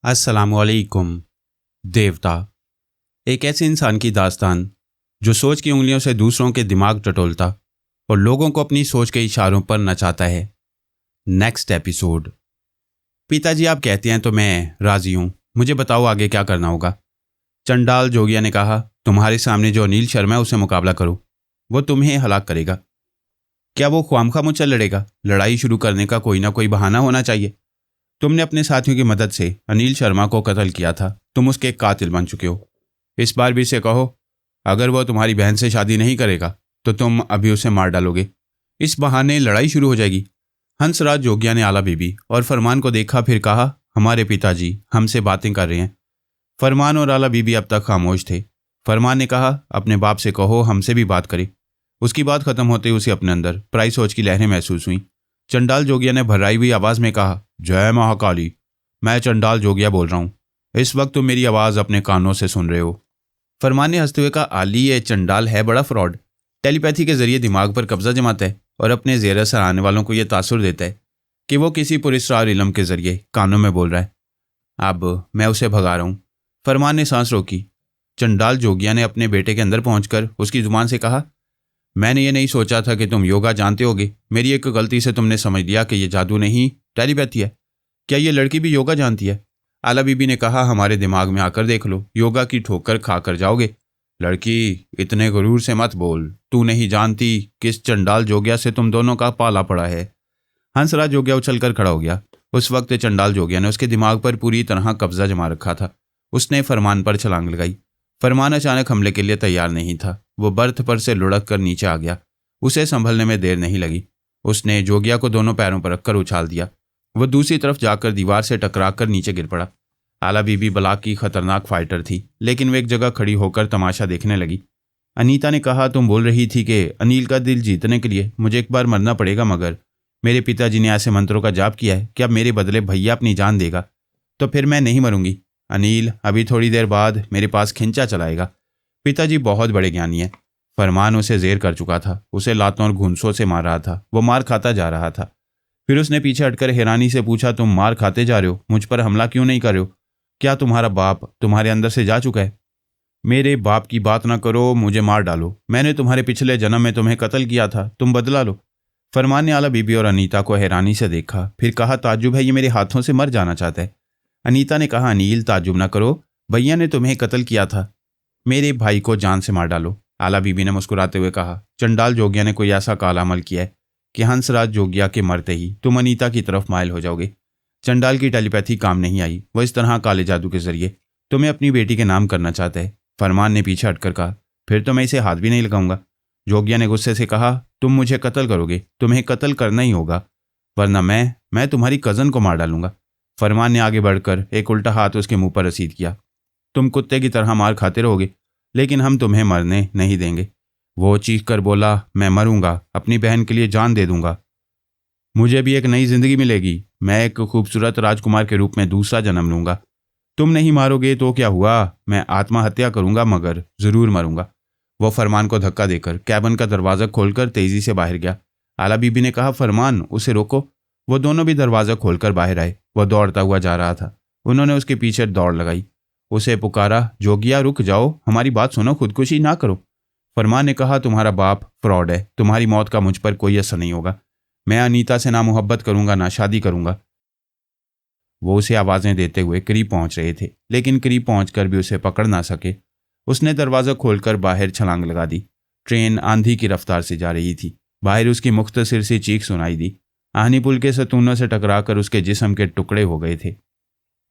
अस्सलामुअलैकुम। देवता एक ऐसे इंसान की दास्तान जो सोच की उंगलियों से दूसरों के दिमाग टटोलता और लोगों को अपनी सोच के इशारों पर नचाता है। Next episode. पिताजी आप कहते हैं तो मैं राजी हूँ, मुझे बताओ आगे क्या करना होगा। चंडाल जोगिया ने कहा, तुम्हारे सामने जो अनिल शर्मा है उसे मुकाबला करो, वो तुम्हें हलाक करेगा। क्या वो ख्वामखा मुझसे लड़ेगा? लड़ाई शुरू करने का कोई ना कोई बहाना होना चाहिए। तुमने अपने साथियों की मदद से अनिल शर्मा को कत्ल किया था, तुम उसके कातिल बन चुके हो। इस बार भी इसे कहो, अगर वो तुम्हारी बहन से शादी नहीं करेगा तो तुम अभी उसे मार डालोगे। इस बहाने लड़ाई शुरू हो जाएगी। हंसराज जोगिया ने आला बीबी और फरमान को देखा, फिर कहा, हमारे पिताजी हमसे बातें कर रहे हैं। फरमान और आला बीबी अब तक खामोश थे। फरमान ने कहा, अपने बाप से कहो हमसे भी बात करे। उसकी बात खत्म होते ही उसे अपने अंदर पराई सोच की लहरें महसूस हुई। चंडाल जोगिया ने भर्राई हुई आवाज में कहा, जय महाकाली, मैं चंडाल जोगिया बोल रहा हूँ। इस वक्त तुम मेरी आवाज़ अपने कानों से सुन रहे हो। फरमान ने हंसते हुए कहा, आली ये चंडाल है बड़ा फ्रॉड। टेलीपैथी के जरिए दिमाग पर कब्जा जमाता है और अपने ज़ेर असर आने वालों को यह तासुर देता है कि वो किसी पुरस्कार इल्म के जरिए कानों में बोल रहा है। अब मैं उसे भगा रहा हूँ। फरमान ने सांस रोकी। चंडाल जोगिया ने अपने बेटे के अंदर पहुंचकर उसकी जुबान से कहा, मैंने ये नहीं सोचा था कि तुम योगा जानते होगे। मेरी एक गलती से तुमने समझ लिया कि यह जादू नहीं टेलीपैथी है। क्या ये लड़की भी योगा जानती है? आला बीबी ने कहा, हमारे दिमाग में आकर देख लो, योगा की ठोकर खा कर जाओगे। लड़की इतने गुरूर से मत बोल, तू नहीं जानती किस चंडाल जोगिया से तुम दोनों का पाला पड़ा है। हंसराज जोगिया उछलकर खड़ा हो गया। उस वक्त चंडाल जोगिया ने उसके दिमाग पर पूरी तरह कब्जा जमा रखा था। उसने फरमान पर छलांग लगाई। फरमान अचानक हमले के लिए तैयार नहीं था। वो बर्थ पर से लुढ़क कर नीचे आ गया। उसे संभलने में देर नहीं लगी। उसने जोगिया को दोनों पैरों पर रखकर उछाल दिया। वह दूसरी तरफ जाकर दीवार से टकराकर नीचे गिर पड़ा। आला बीबी बलाक की खतरनाक फाइटर थी, लेकिन वो एक जगह खड़ी होकर तमाशा देखने लगी। अनीता ने कहा, तुम बोल रही थी कि अनिल का दिल जीतने के लिए मुझे एक बार मरना पड़ेगा, मगर मेरे पिताजी ने ऐसे मंत्रों का जाप किया है कि अब मेरे बदले भैया अपनी जान देगा, तो फिर मैं नहीं मरूंगी। अनिल अभी थोड़ी देर बाद मेरे पास खिंचा चलाएगा। पिताजी बहुत बड़े ज्ञानी हैं। फरमान उसे जेर कर चुका था, उसे लातों और घूंसों से मार रहा था। वो मार खाता जा रहा था। फिर उसने पीछे हटकर हैरानी से पूछा, तुम मार खाते जा रहे हो, मुझ पर हमला क्यों नहीं कर रहे हो? क्या तुम्हारा बाप तुम्हारे अंदर से जा चुका है? मेरे बाप की बात ना करो, मुझे मार डालो। मैंने तुम्हारे पिछले जन्म में तुम्हें कत्ल किया था, तुम बदला लो। फरमान ने आला बीबी और अनीता को हैरानी से देखा, फिर कहा, ताज्जुब है, ये मेरे हाथों से मर जाना चाहता है। अनीता ने कहा, अनिल ताज्जुब ना करो, भैया ने तुम्हें कत्ल किया था, मेरे भाई को जान से मार डालो। आला बीबी ने मुस्कुराते हुए कहा, चंडाल जोगिया ने कोई ऐसा काला अमल किया है कि हंसराज जोगिया के मरते ही तुम अनीता की तरफ माइल हो जाओगे। चंडाल की टेलीपैथी काम नहीं आई। वह इस तरह काले जादू के जरिए तुम्हें अपनी बेटी के नाम करना चाहता है। फरमान ने पीछे हटकर कहा, फिर तो मैं इसे हाथ भी नहीं लगाऊंगा। जोगिया ने गुस्से से कहा, तुम मुझे कत्ल करोगे, तुम्हें कत्ल करना ही होगा, वरना मैं तुम्हारी कज़न को मार डालूंगा। फरमान ने आगे बढ़कर एक उल्टा हाथ उसके मुंह पर रसीद किया। तुम कुत्ते की तरह मार खाते रहोगे, लेकिन हम तुम्हें मरने नहीं देंगे। वो चीख कर बोला, मैं मरूंगा, अपनी बहन के लिए जान दे दूंगा। मुझे भी एक नई जिंदगी मिलेगी। मैं एक खूबसूरत राजकुमार के रूप में दूसरा जन्म लूंगा। तुम नहीं मारोगे तो क्या हुआ, मैं आत्महत्या करूंगा, मगर जरूर मरूंगा। वो फरमान को धक्का देकर कैबिन का दरवाज़ा खोलकर तेजी से बाहर गया। आला बीबी ने कहा, फरमान उसे रोको। वो दोनों भी दरवाज़ा खोलकर बाहर आए। वह दौड़ता हुआ जा रहा था। उन्होंने उसके पीछे दौड़ लगाई। उसे पुकारा, जोगिया रुक जाओ, हमारी बात सुनो, खुदकुशी ना करो। फरमान ने कहा, तुम्हारा बाप फ्रॉड है, तुम्हारी मौत का मुझ पर कोई असर नहीं होगा। मैं अनीता से ना मोहब्बत करूंगा ना शादी करूंगा। वो उसे आवाज़ें देते हुए करीब पहुंच रहे थे, लेकिन करीब पहुंचकर भी उसे पकड़ ना सके। उसने दरवाज़ा खोलकर बाहर छलांग लगा दी। ट्रेन आंधी की रफ्तार से जा रही थी। बाहर उसकी मुख्तसिर सी चीख सुनाई दी। आहनी पुल के सतूनों से टकराकर उसके जिस्म के टुकड़े हो गए थे।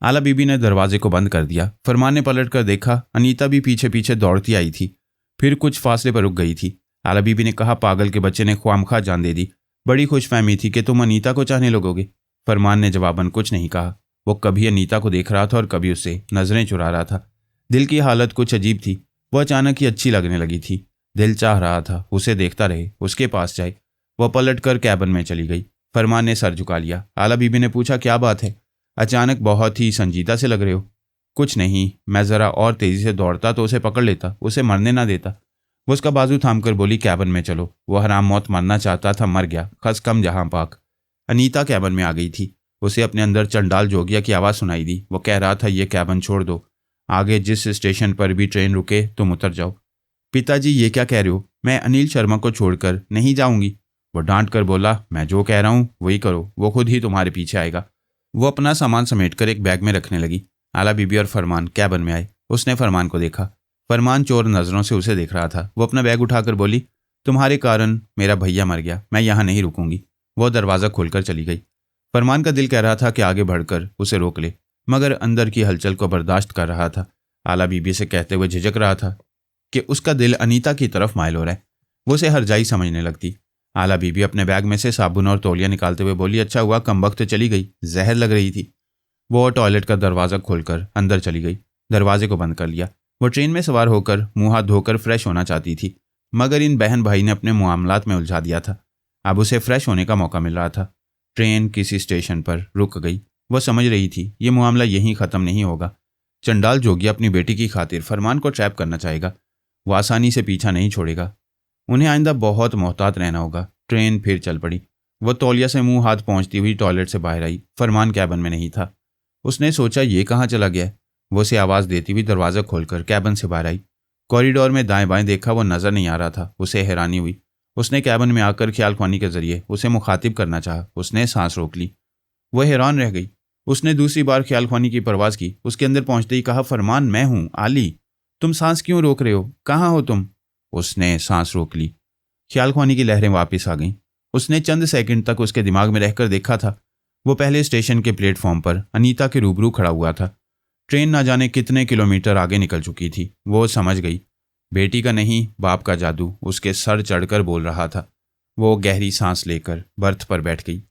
आला बीबी ने दरवाजे को बंद कर दिया। फरमान ने पलट कर देखा, अनीता भी पीछे पीछे दौड़ती आई थी, फिर कुछ फासले पर रुक गई थी। आला बीबी ने कहा, पागल के बच्चे ने ख्वामखा जान दे दी। बड़ी खुशफहमी थी कि तुम अनीता को चाहने लगोगे। फरमान ने जवाबन कुछ नहीं कहा। वो कभी अनीता को देख रहा था और कभी उससे नजरें चुरा रहा था। दिल की हालत कुछ अजीब थी। वह अचानक ही अच्छी लगने लगी थी। दिल चाह रहा था उसे देखता रहे, उसके पास जाए। वह पलट कर कैबिन में चली गई। फरमान ने सर झुका लिया। आला बीबी ने पूछा, क्या बात है, अचानक बहुत ही संजीदा से लग रहे हो? कुछ नहीं, मैं ज़रा और तेज़ी से दौड़ता तो उसे पकड़ लेता, उसे मरने ना देता। वो उसका बाजू थामकर बोली, कैबिन में चलो। वो हराम मौत मरना चाहता था, मर गया, खस कम जहां पाक। अनीता कैबिन में आ गई थी। उसे अपने अंदर चंडाल जोगिया की आवाज़ सुनाई दी। वो कह रहा था, ये कैबिन छोड़ दो, आगे जिस स्टेशन पर भी ट्रेन रुके तुम उतर जाओ। पिताजी ये क्या कह रहे हो? मैं अनिल शर्मा को छोड़कर नहीं जाऊंगी। वो डांट कर बोला, मैं जो कह रहा हूँ वही करो, वो खुद ही तुम्हारे पीछे आएगा। वो अपना सामान समेटकर एक बैग में रखने लगी। आला बीबी और फरमान कैबिन में आए। उसने फरमान को देखा। फरमान चोर नज़रों से उसे देख रहा था। वो अपना बैग उठाकर बोली, तुम्हारे कारण मेरा भैया मर गया, मैं यहाँ नहीं रुकूंगी। वो दरवाज़ा खोलकर चली गई। फरमान का दिल कह रहा था कि आगे बढ़कर उसे रोक ले, मगर अंदर की हलचल को बर्दाश्त कर रहा था। आला बीबी से कहते हुए झिझक रहा था कि उसका दिल अनीता की तरफ माइल हो रहा है। वो उसे हरजाई समझने लगती। आला बीबी अपने बैग में से साबुन और तौलिया निकालते हुए बोली, अच्छा हुआ कमबख्त चली गई, जहर लग रही थी। वो टॉयलेट का दरवाज़ा खोलकर अंदर चली गई, दरवाजे को बंद कर लिया। वो ट्रेन में सवार होकर मुँह हाथ धोकर फ्रेश होना चाहती थी, मगर इन बहन भाई ने अपने मामलात में उलझा दिया था। अब उसे फ्रेश होने का मौका मिल रहा था। ट्रेन किसी स्टेशन पर रुक गई। वह समझ रही थी ये मामला यहीं ख़त्म नहीं होगा। चंडाल जोगी अपनी बेटी की खातिर फरमान को ट्रैप करना चाहेगा। वो आसानी से पीछा नहीं छोड़ेगा। उन्हें आइंदा बहुत मोहतात रहना होगा। ट्रेन फिर चल पड़ी। वह तौलिया से मुंह हाथ पहुंचती हुई टॉयलेट से बाहर आई। फरमान कैबिन में नहीं था। उसने सोचा ये कहाँ चला गया। वो उसे आवाज़ देती हुई दरवाज़ा खोलकर कैबिन से बाहर आई। कॉरिडोर में दाएं बाएं देखा, वो नज़र नहीं आ रहा था। उसे हैरानी हुई। उसने कैबिन में आकर ख्यालख्वानी के जरिए उसे मुखातिब करना चाहा। उसने सांस रोक ली। वह हैरान रह गई। उसने दूसरी बार ख्यालख्वानी की परवाज़ की। उसके अंदर पहुंचते ही कहा, फरमान मैं हूँ आली, तुम सांस क्यों रोक रहे हो, कहाँ हो तुम? उसने सांस रोक ली। ख्यालख्वानी की लहरें वापस आ गईं। उसने चंद सेकंड तक उसके दिमाग में रहकर देखा था। वो पहले स्टेशन के प्लेटफॉर्म पर अनीता के रूबरू खड़ा हुआ था। ट्रेन ना जाने कितने किलोमीटर आगे निकल चुकी थी। वो समझ गई बेटी का नहीं, बाप का जादू उसके सर चढ़कर बोल रहा था। वो गहरी सांस लेकर बर्थ पर बैठ गई।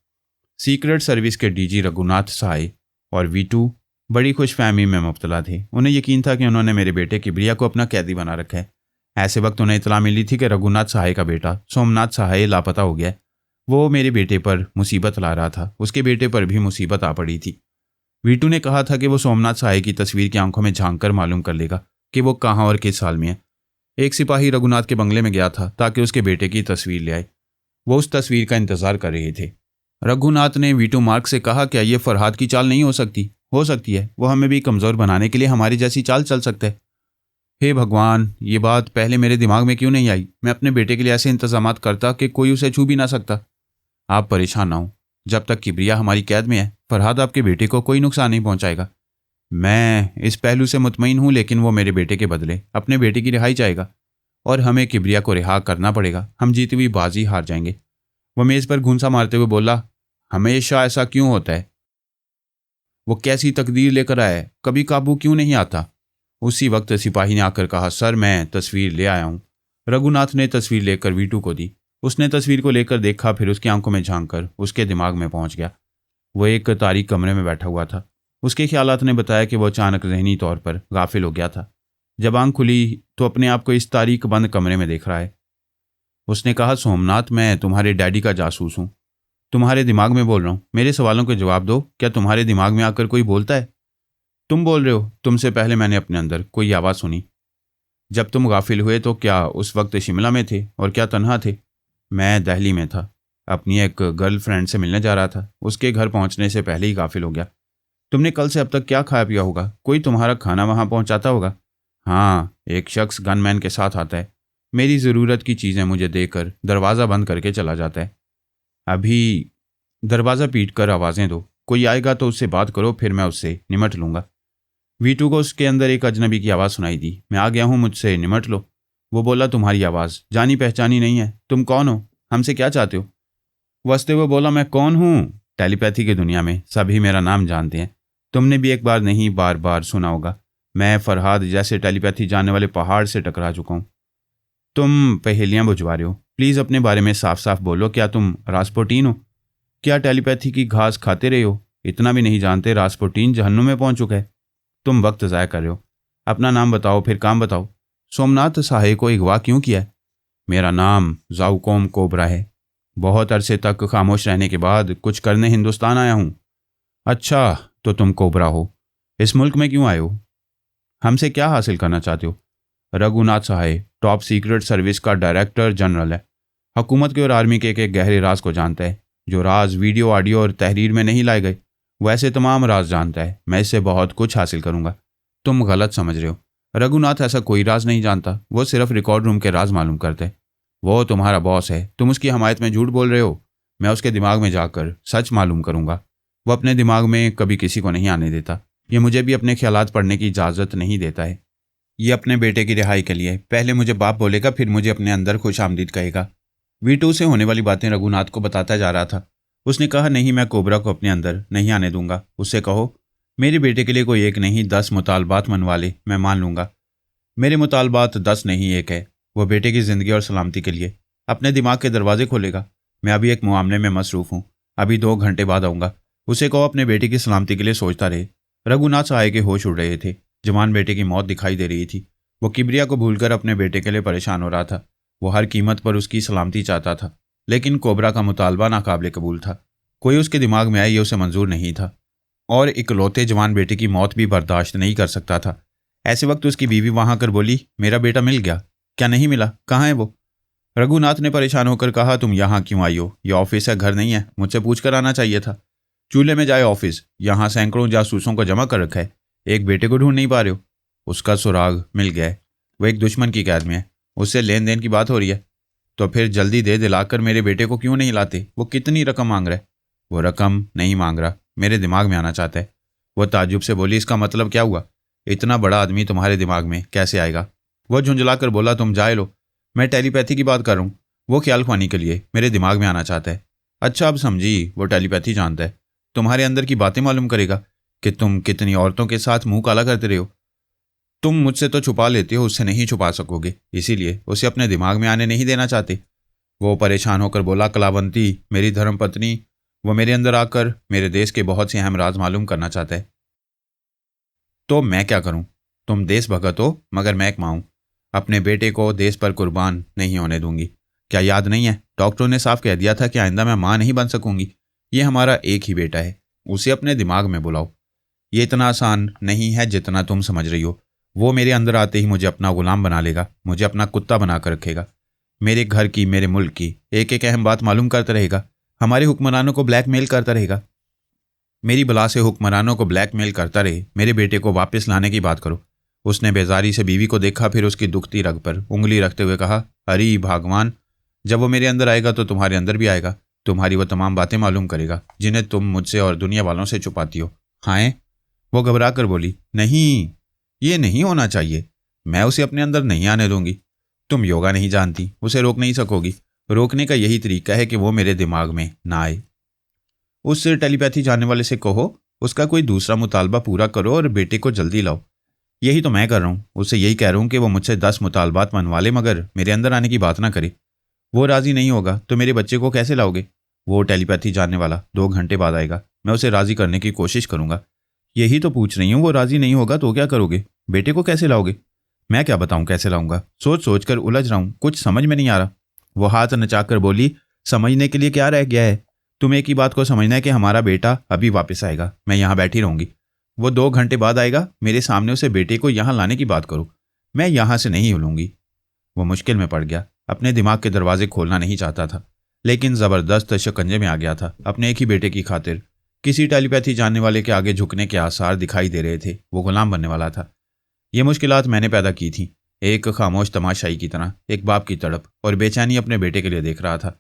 सीक्रेट सर्विस के डीजी रघुनाथ सहाय और वीटू बड़ी खुशफहमी में मुब्तला थे। उन्हें यकीन था कि उन्होंने मेरे बेटे किबरिया को अपना कैदी बना रखा है। ऐसे वक्त उन्हें इतला मिली थी कि रघुनाथ सहाय का बेटा सोमनाथ सहाय लापता हो गया है। वो मेरे बेटे पर मुसीबत ला रहा था। उसके बेटे पर भी मुसीबत आ पड़ी थी। वीटू ने कहा था कि वो सोमनाथ सहाय की तस्वीर की आंखों में झांक कर मालूम कर लेगा कि वो कहाँ और किस हाल में है। एक सिपाही रघुनाथ के बंगले में गया था ताकि उसके बेटे की तस्वीर ले आए। वो उस तस्वीर का इंतजार कर रहे थे। रघुनाथ ने वीटू मार्क से कहा, क्या ये फरहाद की चाल नहीं हो सकती? हो सकती है। वो हमें भी कमज़ोर बनाने के लिए हमारी जैसी चाल चल सकता है। हे भगवान, ये बात पहले मेरे दिमाग में क्यों नहीं आई? मैं अपने बेटे के लिए ऐसे इंतजामात करता कि कोई उसे छू भी ना सकता। आप परेशान ना हो। जब तक किबरिया हमारी कैद में है, फरहाद आपके बेटे को कोई नुकसान नहीं पहुंचाएगा। मैं इस पहलू से मुतमईन हूं, लेकिन वो मेरे बेटे के बदले अपने बेटे की रिहाई चाहेगा और हमें किबरिया को रिहा करना पड़ेगा। हम जीती हुई बाजी हार जाएंगे। वो मेज़ पर घूंसा मारते हुए बोला, हमेशा ऐसा क्यों होता है? वो कैसी तकदीर लेकर आया है, कभी काबू क्यों नहीं आता? उसी वक्त सिपाही ने आकर कहा, सर मैं तस्वीर ले आया हूँ। रघुनाथ ने तस्वीर लेकर वीटू को दी। उसने तस्वीर को लेकर देखा, फिर उसकी आंखों में झांक कर उसके दिमाग में पहुंच गया। वो एक तारीक कमरे में बैठा हुआ था। उसके ख्यालात ने बताया कि वो अचानक ज़हनी तौर पर गाफिल हो गया था। जब आंख खुली तो अपने आप को इस तारीक बंद कमरे में देख रहा है। उसने कहा, सोमनाथ मैं तुम्हारे डैडी का जासूस हूँ, तुम्हारे दिमाग में बोल रहा हूँ। मेरे सवालों के जवाब दो। क्या तुम्हारे दिमाग में आकर कोई बोलता है? तुम बोल रहे हो। तुमसे पहले मैंने अपने अंदर कोई आवाज़ सुनी। जब तुम गाफिल हुए तो क्या उस वक्त शिमला में थे, और क्या तन्हा थे? मैं दिल्ली में था, अपनी एक गर्लफ्रेंड से मिलने जा रहा था। उसके घर पहुंचने से पहले ही गाफिल हो गया। तुमने कल से अब तक क्या खाया पिया होगा? कोई तुम्हारा खाना वहां पहुंचाता होगा? हाँ, एक शख्स गनमैन के साथ आता है। मेरी ज़रूरत की चीज़ें मुझे देकर दरवाज़ा बंद करके चला जाता है। अभी दरवाज़ा पीट कर आवाज़ें दो, कोई आएगा तो उससे बात करो, फिर मैं उससे निमट लूँगा। वीटू को उसके अंदर एक अजनबी की आवाज़ सुनाई दी, मैं आ गया हूँ, मुझसे निमट लो। वो बोला, तुम्हारी आवाज़ जानी पहचानी नहीं है, तुम कौन हो, हमसे क्या चाहते हो? वसते हुए बोला, मैं कौन हूँ? टेलीपैथी की दुनिया में सभी मेरा नाम जानते हैं। तुमने भी एक बार नहीं बार बार सुना होगा। मैं फरहाद जैसे टेलीपैथी जानने वाले पहाड़ से टकरा चुका हूँ। तुम पहेलियाँ बुझवा रहे हो। प्लीज़ अपने बारे में साफ साफ बोलो। क्या तुम रास्पुटीन हो? क्या टेलीपैथी की घास खाते रहे हो? इतना भी नहीं जानते रास्पुटीन जहन्नुम में पहुँच चुका है। तुम वक्त ज़ाया कर रहे हो। अपना नाम बताओ, फिर काम बताओ। सोमनाथ सहाय को अगवा क्यों किया है? मेरा नाम ज़ाउकोम कोबरा है। बहुत अरसे तक खामोश रहने के बाद कुछ करने हिंदुस्तान आया हूँ। अच्छा, तो तुम कोबरा हो। इस मुल्क में क्यों आए हो? हमसे क्या हासिल करना चाहते हो? रघुनाथ सहाय टॉप सीक्रेट सर्विस का डायरेक्टर जनरल है। हुकूमत के और आर्मी के एक गहरे राज को जानता है, जो राज वीडियो, ऑडियो और तहरीर में नहीं लाए गए। वो ऐसे तमाम राज जानता है, मैं इससे बहुत कुछ हासिल करूंगा। तुम गलत समझ रहे हो। रघुनाथ ऐसा कोई राज नहीं जानता, वो सिर्फ रिकॉर्ड रूम के राज मालूम करते। वो तुम्हारा बॉस है, तुम उसकी हमायत में झूठ बोल रहे हो। मैं उसके दिमाग में जाकर सच मालूम करूंगा। वो अपने दिमाग में कभी किसी को नहीं आने देता। ये मुझे भी अपने ख्यालात पढ़ने की इजाज़त नहीं देता है। ये अपने बेटे की रिहाई के लिए पहले मुझे बाप बोलेगा, फिर मुझे अपने अंदर खुश आमदीद कहेगा। वीटू से होने वाली बातें रघुनाथ को बताता जा रहा था। उसने कहा, नहीं, मैं कोबरा को अपने अंदर नहीं आने दूंगा। उससे कहो मेरे बेटे के लिए कोई एक नहीं 10 मुतालबात मनवा ले, मैं मान लूंगा। मेरे मुतालबात 10 नहीं 1 है। वो बेटे की ज़िंदगी और सलामती के लिए अपने दिमाग के दरवाजे खोलेगा। मैं अभी एक मामले में मसरूफ़ हूँ, अभी 2 घंटे बाद आऊँगा। उसे कहो अपने बेटे की सलामती के लिए सोचता रहे। रघुनाथ सहाय के होश उड़ रहे थे। जवान बेटे की मौत दिखाई दे रही थी। वो किबरिया को भूलकर अपने बेटे के लिए परेशान हो रहा था। वो हर कीमत पर उसकी सलामती चाहता था, लेकिन कोबरा का मुतालबा नाकाबिले कबूल था। कोई उसके दिमाग में आए ये उसे मंजूर नहीं था, और इकलौते जवान बेटे की मौत भी बर्दाश्त नहीं कर सकता था। ऐसे वक्त उसकी बीवी वहां कर बोली, मेरा बेटा मिल गया। क्या नहीं मिला? कहाँ है वो? रघुनाथ ने परेशान होकर कहा, तुम यहाँ क्यों आई हो? ये ऑफिस है, घर नहीं है। मुझसे पूछ कर आना चाहिए था। चूल्हे में जाए ऑफिस, यहाँ सैकड़ों जासूसों को जमा कर रखा है, एक बेटे को ढूंढ नहीं पा रहे हो। उसका सुराग मिल गया है, वो एक दुश्मन की कैद में है। उससे लेन देन की बात हो रही है, तो फिर जल्दी दे दिलाकर मेरे बेटे को क्यों नहीं लाते? वो कितनी रकम मांग रहा है? वो रकम नहीं मांग रहा, मेरे दिमाग में आना चाहता है। वो ताज्जुब से बोली, इसका मतलब क्या हुआ? इतना बड़ा आदमी तुम्हारे दिमाग में कैसे आएगा? वो झुंझला कर बोला, तुम जाए लो, मैं टेलीपैथी की बात कर रहा हूँ। वो ख्याल ख्वानी के लिए मेरे दिमाग में आना चाहता है। अच्छा, अब समझी, वो टेलीपैथी जानता है, तुम्हारे अंदर की बातें मालूम करेगा कि तुम कितनी औरतों के साथ मुंह काला करते रहे हो। तुम मुझसे तो छुपा लेते हो, उससे नहीं छुपा सकोगे, इसीलिए उसे अपने दिमाग में आने नहीं देना चाहते। वो परेशान होकर बोला, कलावंती मेरी धर्मपत्नी, वो मेरे अंदर आकर मेरे देश के बहुत से अहम राज मालूम करना चाहता है। तो मैं क्या करूं? तुम देश भगत हो, मगर मैं एक मां हूं। अपने बेटे को देश पर कुर्बान नहीं होने दूंगी। क्या याद नहीं है, डॉक्टरों ने साफ कह दिया था कि आइंदा मैं मां नहीं बन सकूंगी। ये हमारा एक ही बेटा है, उसे अपने दिमाग में बुलाओ। ये इतना आसान नहीं है जितना तुम समझ रही हो। वो मेरे अंदर आते ही मुझे अपना गुलाम बना लेगा, मुझे अपना कुत्ता बना कर रखेगा। मेरे घर की, मेरे मुल्क की एक एक अहम बात मालूम करता रहेगा। हमारे हुक्मरानों को ब्लैकमेल करता रहेगा। मेरी बला से हुक्मरानों को ब्लैकमेल करता रहे। मेरे बेटे को वापस लाने की बात करो। उसने बेजारी से बीवी को देखा, फिर उसकी दुखती रग पर उंगली रखते हुए कहा, अरे भगवान, जब वो मेरे अंदर आएगा तो तुम्हारे अंदर भी आएगा। तुम्हारी वो तमाम बातें मालूम करेगा जिन्हें तुम मुझसे और दुनिया वालों से छुपाती हो। हाँ? वो घबरा कर बोली, नहीं, ये नहीं होना चाहिए। मैं उसे अपने अंदर नहीं आने दूंगी। तुम योगा नहीं जानती, उसे रोक नहीं सकोगी। रोकने का यही तरीका है कि वो मेरे दिमाग में ना आए। उस टेलीपैथी जानने वाले से कहो उसका कोई दूसरा मुतालबा पूरा करो और बेटे को जल्दी लाओ। यही तो मैं कर रहा हूँ। उससे यही कह रहा हूँ कि वो मुझसे 10 मुतालबात मनवा ले, मगर मेरे अंदर आने की बात ना करे। वो राजी नहीं होगा तो मेरे बच्चे को कैसे लाओगे? वो टेलीपैथी जानने वाला 2 घंटे बाद आएगा, मैं उसे राजी करने की कोशिश करूंगा। यही तो पूछ रही हूँ, वो राजी नहीं होगा तो क्या करोगे? बेटे को कैसे लाओगे? मैं क्या बताऊं कैसे लाऊंगा? सोच सोच कर उलझ रहा हूं, कुछ समझ में नहीं आ रहा। वो हाथ नचाकर बोली, समझने के लिए क्या रह गया है? तुम एक ही बात को समझना है कि हमारा बेटा अभी वापस आएगा, मैं यहाँ बैठी रहूंगी। वो 2 घंटे बाद आएगा, मेरे सामने उसे बेटे को यहाँ लाने की बात करो। मैं यहाँ से नहीं हिलूंगी। वो मुश्किल में पड़ गया, अपने दिमाग के दरवाजे खोलना नहीं चाहता था, लेकिन ज़बरदस्त शिकंजे में आ गया था। अपने एक ही बेटे की खातिर किसी टेलीपैथी जानने वाले के आगे झुकने के आसार दिखाई दे रहे थे। वो गुलाम बनने वाला था। ये मुश्किलात मैंने पैदा की थी, एक खामोश तमाशाई की तरह। एक बाप की तड़प और बेचैनी अपने बेटे के लिए देख रहा था।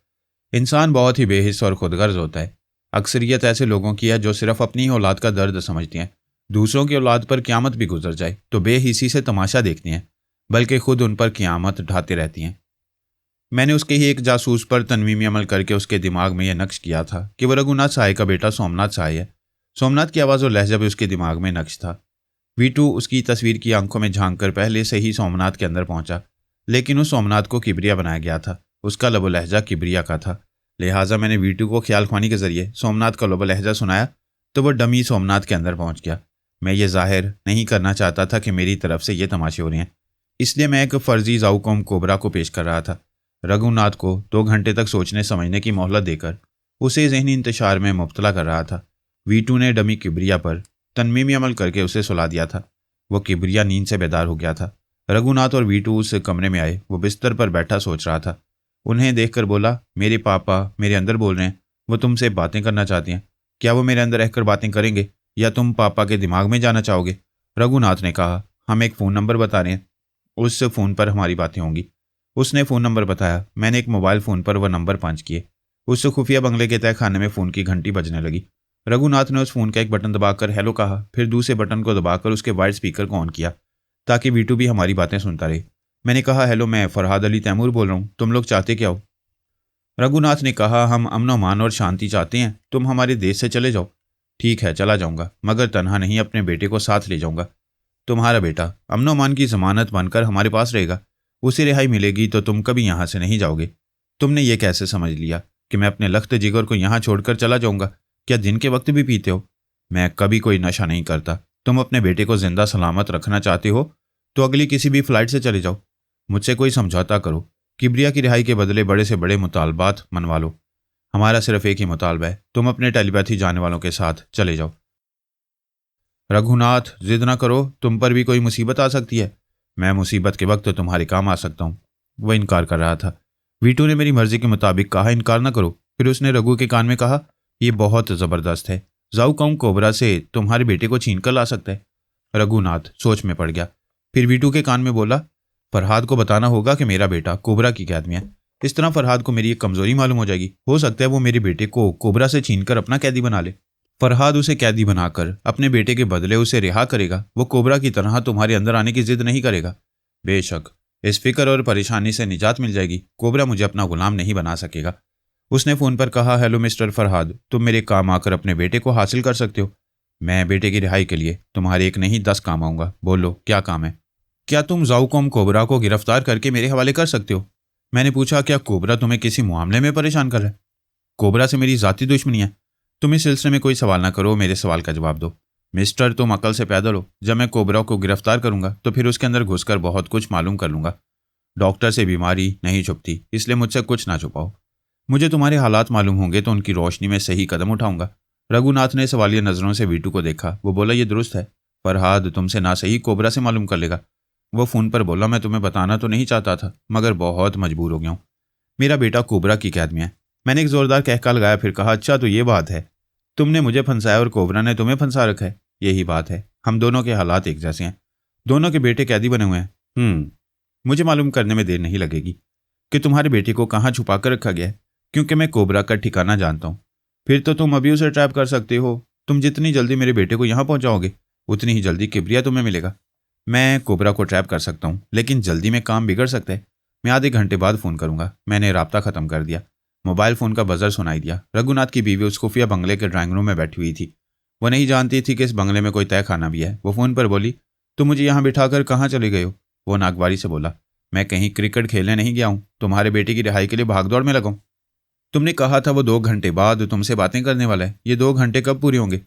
इंसान बहुत ही बेहिस और खुदगर्ज होता है। अक्सरियत ऐसे लोगों की है जो सिर्फ अपनी औलाद का दर्द समझती हैं। दूसरों की औलाद पर क़यामत भी गुजर जाए तो बेहिसी से तमाशा देखती हैं, बल्कि खुद उन पर क़यामत ढाते रहती हैं। मैंने उसके ही एक जासूस पर तनवीमी अमल करके उसके दिमाग में यह नक्श किया था कि वह रघुनाथ सहाय का बेटा सोमनाथ सहाय है। सोमनाथ की आवाज़ और लहजा भी उसके दिमाग में नक्श था। वीटू उसकी तस्वीर की आंखों में झांक कर पहले से ही सोमनाथ के अंदर पहुंचा, लेकिन उस सोमनाथ को किबरिया बनाया गया था। उसका लबो लहजा किबरिया का था। लिहाजा मैंने वीटू को ख्याल ख्वानी के जरिए सोमनाथ का लबो लहजा सुनाया तो वह डमी सोमनाथ के अंदर पहुंच गया। मैं ये जाहिर नहीं करना चाहता था कि मेरी तरफ से ये तमाशे हो रहे हैं, इसलिए मैं एक फर्जी जाऊकौम कोबरा को पेश कर रहा था। रघुनाथ को 2 घंटे तक सोचने समझने की मोहलत देकर उसे जहनी इंतशार में मुब्तला कर रहा था। वीटू ने डमी किबरिया पर तनमीमी अमल करके उसे सुला दिया था। वो किबरिया नींद से बेदार हो गया था। रघुनाथ और वीटू उस कमरे में आए। वो बिस्तर पर बैठा सोच रहा था। उन्हें देखकर बोला, मेरे पापा मेरे अंदर बोल रहे हैं, वो तुमसे बातें करना चाहती हैं। क्या वो मेरे अंदर रहकर बातें करेंगे या तुम पापा के दिमाग में जाना चाहोगे? रघुनाथ ने कहा, हम एक फ़ोन नंबर बता रहे हैं, उस फ़ोन पर हमारी बातें होंगी। उसने फ़ोन नंबर बताया। मैंने एक मोबाइल फ़ोन पर वह नंबर पंच किए। उस खुफिया बंगले के तय खाने में फ़ोन की घंटी बजने लगी। रघुनाथ ने उस फ़ोन का एक बटन दबाकर हेलो कहा, फिर दूसरे बटन को दबाकर उसके वाइड स्पीकर को ऑन किया ताकि वीटू भी हमारी बातें सुनता रहे। मैंने कहा, हेलो, मैं फरहाद अली तैमूर बोल रहा हूँ, तुम लोग चाहते क्या हो? रघुनाथ ने कहा, हम अमन अमान और शांति चाहते हैं, तुम हमारे देश से चले जाओ। ठीक है, चला जाऊंगा, मगर तन्हा नहीं, अपने बेटे को साथ ले जाऊंगा। तुम्हारा बेटा अमन अमान की जमानत बनकर हमारे पास रहेगा, उसे रिहाई मिलेगी तो तुम कभी यहाँ से नहीं जाओगे। तुमने ये कैसे समझ लिया कि मैं अपने लख्त जिगर को यहाँ छोड़कर चला जाऊंगा? क्या दिन के वक्त भी पीते हो? मैं कभी कोई नशा नहीं करता। तुम अपने बेटे को जिंदा सलामत रखना चाहते हो तो अगली किसी भी फ्लाइट से चले जाओ। मुझसे कोई समझौता करो, किबरिया की रिहाई के बदले बड़े से बड़े मुतालबात मनवा लो। हमारा सिर्फ एक ही मुतालबा है, तुम अपने टेलीपैथी जाने वालों के साथ चले जाओ। रघुनाथ, जिद ना करो, तुम पर भी कोई मुसीबत आ सकती है। मैं मुसीबत के वक्त तुम्हारे काम आ सकता हूँ। वह इनकार कर रहा था। वीटू ने मेरी मर्जी के मुताबिक कहा, इनकार ना करो। फिर उसने रघु के कान में कहा, यह बहुत ज़बरदस्त है, जाऊ काउं कोबरा से तुम्हारे बेटे को छीन कर ला सकता है। रघुनाथ सोच में पड़ गया। फिर वीटू के कान में बोला, फरहाद को बताना होगा कि मेरा बेटा कोबरा की कैद में है। इस तरह फरहाद को मेरी एक कमजोरी मालूम हो जाएगी। हो सकता है वो मेरे बेटे को कोबरा से छीनकर अपना कैदी बना ले। फरहाद उसे कैदी बनाकर अपने बेटे के बदले उसे रिहा करेगा। वो कोबरा की तरह तुम्हारे अंदर आने की जिद नहीं करेगा। बेशक, इस फिक्र और परेशानी से निजात मिल जाएगी। कोबरा मुझे अपना गुलाम नहीं बना सकेगा। उसने फ़ोन पर कहा, हेलो मिस्टर फरहाद, तुम मेरे काम आकर अपने बेटे को हासिल कर सकते हो। मैं बेटे की रिहाई के लिए तुम्हारे एक नहीं 10 काम आऊँगा। बोलो, क्या काम है? क्या तुम जाऊकॉम कोबरा को गिरफ्तार करके मेरे हवाले कर सकते हो? मैंने पूछा, क्या कोबरा तुम्हें किसी मामले में परेशान कर रहा है? कोबरा से मेरी ज़ाती दुश्मनी है। तुम इस सिलसिले में कोई सवाल ना करो, मेरे सवाल का जवाब दो। मिस्टर, तुम अकल से पैदल हो। जब मैं कोबरा को गिरफ्तार करूंगा तो फिर उसके अंदर घुसकर बहुत कुछ मालूम कर लूंगा। डॉक्टर से बीमारी नहीं छुपती, इसलिए मुझसे कुछ ना छुपाओ। मुझे तुम्हारे हालात मालूम होंगे तो उनकी रोशनी में सही कदम उठाऊंगा। रघुनाथ ने सवालिया नज़रों से वीटू को देखा। वो बोला, ये दुरुस्त है, फरहाद तुमसे ना सही कोबरा से मालूम कर लेगा। वो फ़ोन पर बोला, मैं तुम्हें बताना तो नहीं चाहता था, मगर बहुत मजबूर हो गया हूँ। मेरा बेटा कोबरा की कैद में है। मैंने एक ज़ोरदार कहका लगाया, फिर कहा, अच्छा तो ये बात है, तुमने मुझे फंसाया और कोबरा ने तुम्हें फंसा रखा है। यही बात है, हम दोनों के हालात एक जैसे हैं। दोनों के बेटे कैदी बने हुए हैं। मुझे मालूम करने में देर नहीं लगेगी कि तुम्हारे बेटे को कहाँ छुपा कर रखा गया है, क्योंकि मैं कोबरा का ठिकाना जानता हूँ। फिर तो तुम अभी उसे ट्रैप कर सकते हो। तुम जितनी जल्दी मेरे बेटे को यहाँ पहुँचाओगे उतनी ही जल्दी किबरिया तुम्हें मिलेगा। मैं कोबरा को ट्रैप कर सकता हूँ, लेकिन जल्दी में काम बिगड़ सकता है। मैं आधे घंटे बाद फ़ोन करूँगा। मैंने राब्ता ख़त्म कर दिया। मोबाइल फ़ोन का बजर सुनाई दिया। रघुनाथ की बीवी उस खुफिया बंगले के ड्राइंग रूम में बैठी हुई थी। वो नहीं जानती थी कि इस बंगले में कोई तय खाना भी है। वो फ़ोन पर बोली, तुम मुझे यहाँ बिठाकर कहाँ चले गए हो? वो नागवारी से बोला, मैं कहीं क्रिकेट खेलने नहीं गया हूँ, तुम्हारे बेटे की रिहाई के लिए भागदौड़ में लगा हूँ। तुमने कहा था वो 2 घंटे बाद तुमसे बातें करने वाला है। ये 2 घंटे कब पूरे होंगे?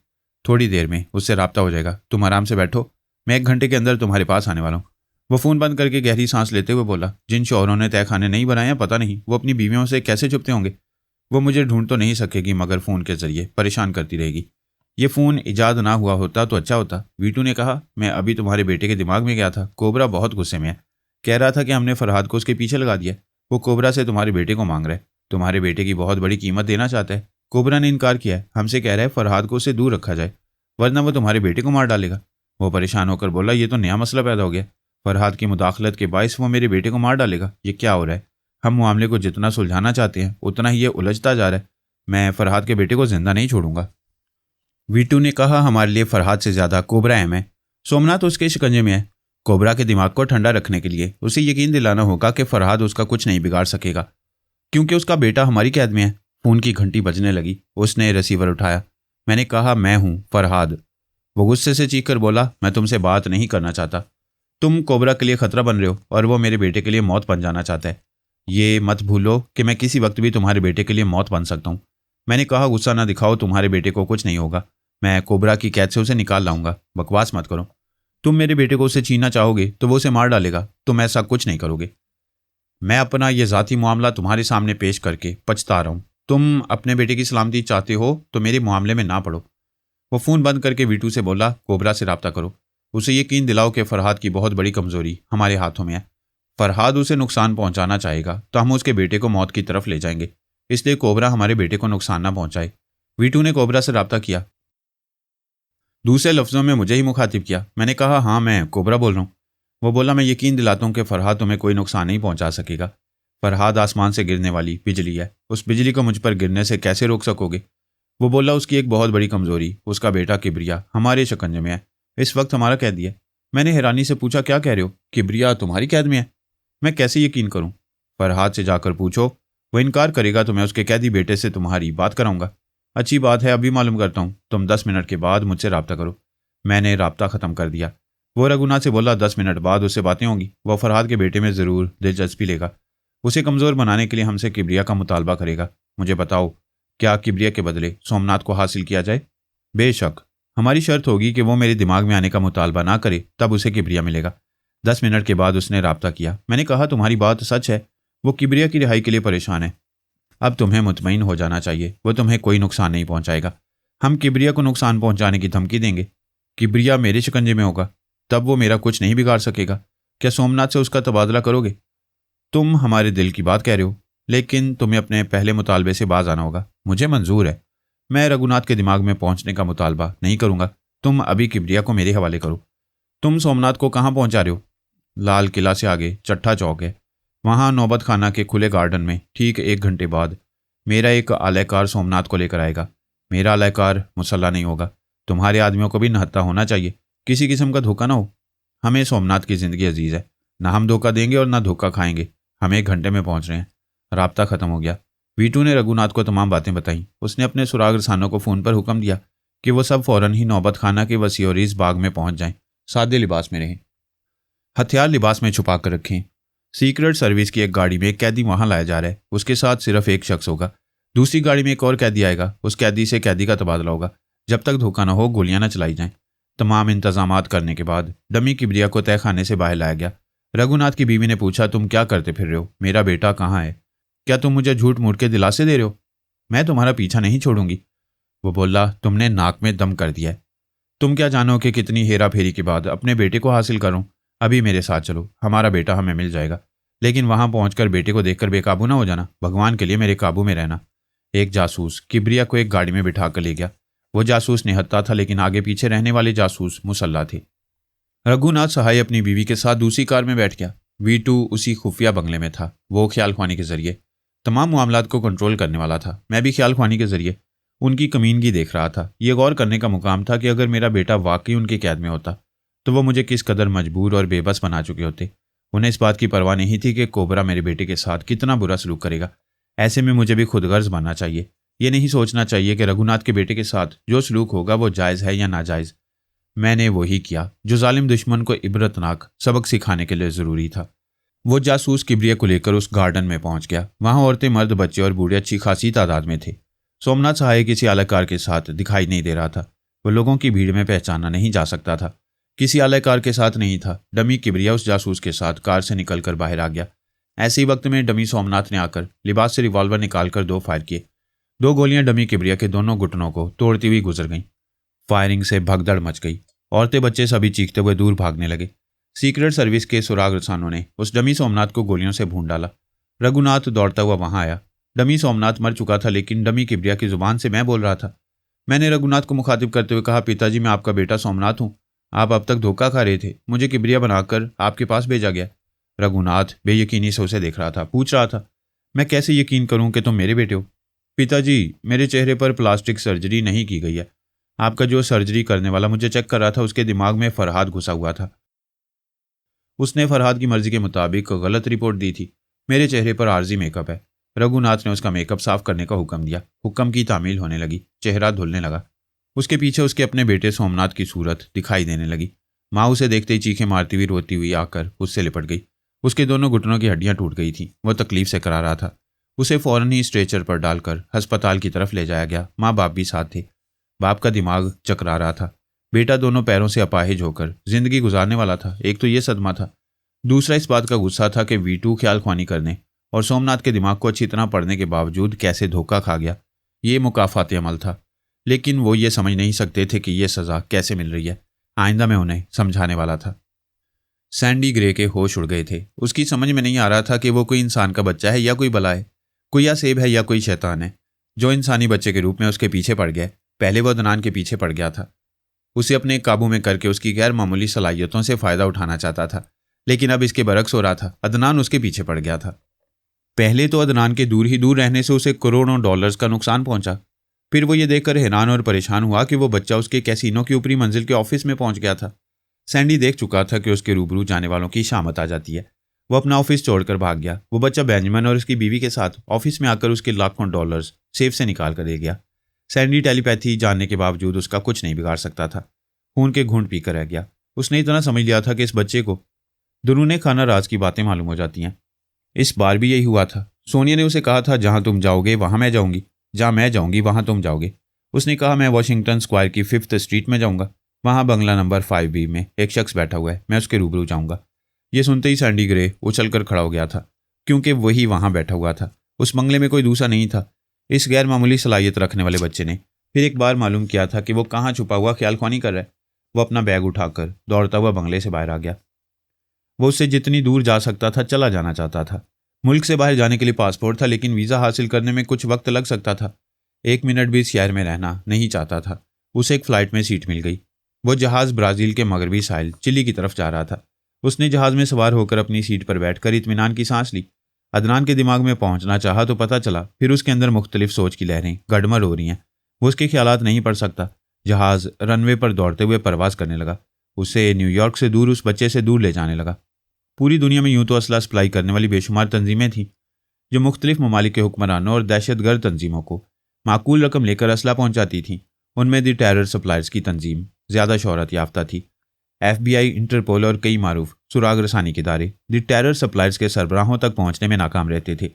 थोड़ी देर में उससे राब्ता हो जाएगा। तुम आराम से बैठो, मैं 1 घंटे के अंदर तुम्हारे पास आने वाला हूँ। वो फ़ोन बंद करके गहरी सांस लेते हुए बोला, जिन शौहरों ने तय खाने नहीं बनाए हैं, पता नहीं वो अपनी बीवियों से कैसे छुपते होंगे। वो मुझे ढूंढ तो नहीं सकेगी, मगर फ़ोन के जरिए परेशान करती रहेगी। ये फ़ोन ईजाद ना हुआ होता तो अच्छा होता। वीटू ने कहा, मैं अभी तुम्हारे बेटे के दिमाग में गया था। कोबरा बहुत गुस्से में है, कह रहा था कि हमने फरहाद को उसके पीछे लगा दिया। वो कोबरा से तुम्हारे बेटे को मांग रहा है, तुम्हारे बेटे की बहुत बड़ी कीमत देना चाहता है। कोबरा ने इनकार किया है, हमसे कह रहा है फरहाद को उससे दूर रखा जाए, वरना वो तुम्हारे बेटे को मार डालेगा। वो परेशान होकर बोला, ये तो नया मसला पैदा हो गया। फरहाद की मुदाखलत के बायस वो मेरे बेटे को मार डालेगा। ये क्या हो रहा है? हम मामले को जितना सुलझाना चाहते हैं उतना ही ये उलझता जा रहा है। मैं फरहाद के बेटे को जिंदा नहीं छोड़ूंगा। वीटू ने कहा, हमारे लिए फरहाद से ज़्यादा कोबरा अहम है। सोमनाथ उसके शिकंजे में है। कोबरा के दिमाग को ठंडा रखने के लिए उसे यकीन दिलाना होगा कि फरहाद उसका कुछ नहीं बिगाड़ सकेगा, क्योंकि उसका बेटा हमारी कैद में है। फ़ोन की घंटी बजने लगी। उसने रिसीवर उठाया। मैंने कहा, मैं हूँ फरहाद। वो गुस्से से चीख कर बोला, मैं तुमसे बात नहीं करना चाहता। तुम कोबरा के लिए खतरा बन रहे हो और वो मेरे बेटे के लिए मौत बन जाना चाहता है। ये मत भूलो कि मैं किसी वक्त भी तुम्हारे बेटे के लिए मौत बन सकता हूँ। मैंने कहा, गुस्सा ना दिखाओ, तुम्हारे बेटे को कुछ नहीं होगा। मैं कोबरा की कैद से उसे निकाल लाऊंगा। बकवास मत करो। तुम मेरे बेटे को उसे छीनना चाहोगे तो वो उसे मार डालेगा। तुम ऐसा कुछ नहीं करोगे। मैं अपना ये ज़ाती मामला तुम्हारे सामने पेश करके पछता रहा हूँ। तुम अपने बेटे की सलामती चाहते हो तो मेरे मामले में ना पड़ो। वो फ़ोन बंद करके वीटू से बोला, कोबरा से रब्ता करो, उसे यकीन दिलाओ कि फरहाद की बहुत बड़ी कमज़ोरी हमारे हाथों में है। फरहाद उसे नुकसान पहुंचाना चाहेगा तो हम उसके बेटे को मौत की तरफ ले जाएंगे, इसलिए कोबरा हमारे बेटे को नुकसान ना पहुंचाए। वीटू ने कोबरा से रब्ता किया। दूसरे लफ्ज़ों में मुझे ही मुखातिब किया। मैंने कहा, हाँ मैं कोबरा बोल रहा हूँ। वो बोला, मैं यकीन दिलाता हूँ कि फरहाद तुम्हें कोई नुकसान नहीं पहुंचा सकेगा। फरहाद आसमान से गिरने वाली बिजली है, उस बिजली को मुझ पर गिरने से कैसे रोक सकोगे? वो बोला, उसकी एक बहुत बड़ी कमजोरी, उसका बेटा किबरिया हमारे शिकंजे में है, इस वक्त हमारा कैदी है। मैंने हैरानी से पूछा, क्या कह रहे हो? किबरिया तुम्हारी कैद में है? मैं कैसे यकीन करूं? फरहाद से जाकर पूछो, वो इनकार करेगा तो मैं उसके कैदी बेटे से तुम्हारी बात कराऊंगा। अच्छी बात है, अभी मालूम करता हूं, तुम 10 मिनट के बाद मुझसे रब्ता करो। मैंने रब्ता ख़त्म कर दिया। वो रघुनाथ से बोला, 10 मिनट बाद उससे बातें होंगी, वह फरहाद के बेटे में ज़रूर दिलचस्पी लेगा, उसे कमज़ोर बनाने के लिए हमसे किबरिया का मुतालबा करेगा। मुझे बताओ, क्या किबरिया के बदले सोमनाथ को हासिल किया जाए? बेशक, हमारी शर्त होगी कि वो मेरे दिमाग में आने का मुतालबा ना करे, तब उसे किबरिया मिलेगा। 10 मिनट के बाद उसने रब्ता किया। मैंने कहा, तुम्हारी बात सच है, वो किबरिया की रिहाई के लिए परेशान है। अब तुम्हें मुतमईन हो जाना चाहिए, वो तुम्हें कोई नुकसान नहीं पहुंचाएगा। हम किबरिया को नुकसान पहुंचाने की धमकी देंगे, किबरिया मेरे शिकंजे में होगा, तब वो मेरा कुछ नहीं बिगाड़ सकेगा। क्या सोमनाथ से उसका तबादला करोगे? तुम हमारे दिल की बात कह रहे हो, लेकिन तुम्हें अपने पहले मुतालबे से बाज आना होगा। मुझे मंजूर है, मैं रघुनाथ के दिमाग में पहुंचने का मुतालबा नहीं करूंगा। तुम अभी किबरिया को मेरे हवाले करो। तुम सोमनाथ को कहाँ पहुंचा रहे हो? लाल किला से आगे चट्टा चौक है, वहां नौबत खाना के खुले गार्डन में ठीक 1 घंटे बाद मेरा एक आलयकार सोमनाथ को लेकर आएगा। मेरा आलयकार मुसल्ला नहीं होगा। तुम्हारे आदमियों को भी नहत्ता होना चाहिए, किसी किस्म का धोखा ना हो। हमें सोमनाथ की ज़िंदगी अजीज़ है, ना हम धोखा देंगे और ना धोखा खाएंगे। हम 1 घंटे में पहुंच रहे हैं। राब्ता ख़त्म हो गया। वीटू ने रघुनाथ को तमाम बातें बताईं। उसने अपने सुराग रसानों को फ़ोन पर हुक्म दिया कि वो सब फ़ौरन ही नौबत खाना के वसीओरीज़ बाग में पहुंच जाएं, सादे लिबास में रहें, हथियार लिबास में छुपा कर रखें। सीक्रेट सर्विस की एक गाड़ी में एक कैदी वहां लाया जा रहा है, उसके साथ सिर्फ एक शख्स होगा। दूसरी गाड़ी में एक और कैदी आएगा, उस कैदी से कैदी का तबादला होगा। जब तक धोखा न हो, गोलियां न चलाई जाएं। तमाम इंतजामात करने के बाद डमी किबरिया को तय खाने से बाहर लाया गया। रघुनाथ की बीवी ने पूछा, तुम क्या करते फिर रहे हो? मेरा बेटा कहाँ है? क्या तुम मुझे झूठ मूठ के दिलासे दे रहे हो? मैं तुम्हारा पीछा नहीं छोड़ूंगी। वो बोला, तुमने नाक में दम कर दिया है। तुम क्या जानो कि कितनी हेरा फेरी के बाद अपने बेटे को हासिल करूं? अभी मेरे साथ चलो, हमारा बेटा हमें मिल जाएगा। लेकिन वहां पहुंचकर बेटे को देखकर बेकाबू ना हो जाना, भगवान के लिए मेरे काबू में रहना। एक जासूस किबरिया को एक गाड़ी में बिठा कर ले गया। वो जासूस निहत्था था, लेकिन आगे पीछे रहने वाले जासूस मुसल्ला थे। रघुनाथ सहाय अपनी बीवी के साथ दूसरी कार में बैठ गया। वीटू उसी खुफिया बंगले में था। वो ख्याल ख्वानी के जरिए तमाम मामलात को कंट्रोल करने वाला था। मैं भी ख्याल ख्वानी के जरिए उनकी कमीनगी देख रहा था। ये गौर करने का मुकाम था कि अगर मेरा बेटा वाकई उनकी कैद में होता तो वो मुझे किस कदर मजबूर और बेबस बना चुके होते। उन्हें इस बात की परवाह नहीं थी कि कोबरा मेरे बेटे के साथ कितना बुरा सलूक करेगा। ऐसे में मुझे भी खुदगर्ज बनना चाहिए। ये नहीं सोचना चाहिए कि रघुनाथ के बेटे के साथ जो सलूक होगा वो जायज़ है या नाजायज़। मैंने वही किया जो जालिम दुश्मन को इबरतनाक सबक सिखाने के लिए ज़रूरी था। वो जासूस किबरिया को लेकर उस गार्डन में पहुंच गया। वहां औरतें, मर्द, बच्चे और बूढ़े अच्छी खासी तादाद में थे। सोमनाथ सहाय किसी आलाकार के साथ दिखाई नहीं दे रहा था। वो लोगों की भीड़ में पहचाना नहीं जा सकता था। किसी आलाकार के साथ नहीं था। डमी किबरिया उस जासूस के साथ कार से निकलकर बाहर आ गया। ऐसे ही वक्त में डमी सोमनाथ ने आकर लिबास से रिवॉल्वर निकालकर 2 फायर किए। 2 गोलियां डमी किबरिया के दोनों घुटनों को तोड़ती हुई गुजर गईं। फायरिंग से भगदड़ मच गई। औरतें, बच्चे सभी चीखते हुए दूर भागने लगे। सीक्रेट सर्विस के सुराग रसानों ने उस डमी सोमनाथ को गोलियों से भून डाला। रघुनाथ दौड़ता हुआ वहां आया। डमी सोमनाथ मर चुका था, लेकिन डमी किबरिया की जुबान से मैं बोल रहा था। मैंने रघुनाथ को मुखातिब करते हुए कहा, पिताजी मैं आपका बेटा सोमनाथ हूं। आप अब तक धोखा खा रहे थे, मुझे किबरिया बनाकर आपके पास भेजा गया। रघुनाथ बेयकीनी से उसे देख रहा था, पूछ रहा था, मैं कैसे यकीन करूं कि तुम मेरे बेटे हो? पिताजी, मेरे चेहरे पर प्लास्टिक सर्जरी नहीं की गई है। आपका जो सर्जरी करने वाला मुझे चेक कर रहा था, उसके दिमाग में फरहाद घुसा हुआ था। उसने फरहाद की मर्जी के मुताबिक गलत रिपोर्ट दी थी। मेरे चेहरे पर आर्जी मेकअप है। रघुनाथ ने उसका मेकअप साफ करने का हुक्म दिया। हुक्म की तामील होने लगी। चेहरा धुलने लगा। उसके पीछे उसके अपने बेटे सोमनाथ की सूरत दिखाई देने लगी। माँ उसे देखते ही चीखें मारती हुई, रोती हुई आकर उससे लिपट गई। उसके दोनों घुटनों की हड्डियां टूट गई थीं। वह तकलीफ से करा रहा था। उसे फौरन ही स्ट्रेचर पर डालकर अस्पताल की तरफ ले जाया गया। माँ बाप भी साथ थे। बाप का दिमाग चकरा रहा था। बेटा दोनों पैरों से अपाहिज होकर जिंदगी गुजारने वाला था। एक तो ये सदमा था, दूसरा इस बात का गुस्सा था कि वीटू ख्याल ख्वानी करने और सोमनाथ के दिमाग को अच्छी तरह पढ़ने के बावजूद कैसे धोखा खा गया। ये मुकाफाती अमल था, लेकिन वो ये समझ नहीं सकते थे कि ये सज़ा कैसे मिल रही है। आइंदा मैं उन्हें समझाने वाला था। सैंडी ग्रे के होश उड़ गए थे। उसकी समझ में नहीं आ रहा था कि वो कोई इंसान का बच्चा है या कोई बला है, कोई या सेब है या कोई शैतान है। जो इंसानी बच्चे के रूप में उसके पीछे पड़ गया। पहले वो अदनान के पीछे पड़ गया था, उसे अपने काबू में करके उसकी गैर मामूली सलाहियतों से फ़ायदा उठाना चाहता था, लेकिन अब इसके बरक्स हो रहा था। अदनान उसके पीछे पड़ गया था। पहले तो अदनान के दूर ही दूर रहने से उसे करोड़ों डॉलर्स का नुकसान पहुंचा। फिर वो ये देखकर हैरान और परेशान हुआ कि वो बच्चा उसके कैसीनो की ऊपरी मंजिल के ऑफिस में पहुंच गया था। सैंडी देख चुका था कि उसके रूबरू जाने वालों की शामत आ जाती है। वो अपना ऑफिस छोड़कर भाग गया। वो बच्चा बेंजामिन और उसकी बीवी के साथ ऑफिस में आकर उसके लाखों डॉलर्स सेफ से निकाल कर दे गया। सैंडी टेलीपैथी जानने के बावजूद उसका कुछ नहीं बिगाड़ सकता था। खून के घूंट पीकर रह गया। उसने इतना समझ लिया था कि इस बच्चे को दुरूने खाना राज की बातें मालूम हो जाती हैं। इस बार भी यही हुआ था। सोनिया ने उसे कहा था, जहां तुम जाओगे वहां मैं जाऊंगी, जहां मैं जाऊंगी वहां तुम जाओगे। उसने कहा, मैं वॉशिंगटन स्क्वायर की 5th स्ट्रीट में जाऊंगा, वहां बंगला नंबर 5B में एक शख्स बैठा हुआ है, मैं उसके रूबरू जाऊंगा। ये सुनते ही सैंडी ग्रे उछलकर खड़ा हो गया था, क्योंकि वही वहां बैठा हुआ था। उस बंगले में कोई दूसरा नहीं था। इस गैर मामूली सलाहियत रखने वाले बच्चे ने फिर एक बार मालूम किया था कि वो कहाँ छुपा हुआ ख्याल ख्वानी कर रहा है। वो अपना बैग उठाकर दौड़ता हुआ बंगले से बाहर आ गया। वो उससे जितनी दूर जा सकता था चला जाना चाहता था। मुल्क से बाहर जाने के लिए पासपोर्ट था, लेकिन वीज़ा हासिल करने में कुछ वक्त लग सकता था। 1 मिनट भी इस शहर में रहना नहीं चाहता था। उसे एक फ़्लाइट में सीट मिल गई। वो जहाज़ ब्राज़ील के मगरबी साहिल चिली की तरफ जा रहा था। उसने जहाज़ में सवार होकर अपनी सीट पर बैठकर इत्मीनान की सांस ली। अदनान के दिमाग में पहुंचना चाहा तो पता चला फिर उसके अंदर मुख्तलिफ सोच की लहरें गड़मड़ हो रही हैं। वो उसके ख्यालात नहीं पढ़ सकता। जहाज़ रनवे पर दौड़ते हुए परवास करने लगा। उसे न्यूयॉर्क से दूर उस बच्चे से दूर ले जाने लगा। पूरी दुनिया में यूं तो असला सप्लाई करने वाली बेशुमार तंजीमें थीं, जो मुख्तलिफ ममालिक के हुक्मरानों और दहशतगर्द तंजीमों को माकूल रकम लेकर असला पहुंचाती थीं। उनमें दी टेरर सप्लायर्स की तंजीम ज़्यादा शोहरत याफ्ता थी। FBI, इंटरपोल और कई मारूफ सुराग रसानी के इदारे दी टेरर सप्लायर्स के सरबराहों तक पहुंचने में नाकाम रहते थे,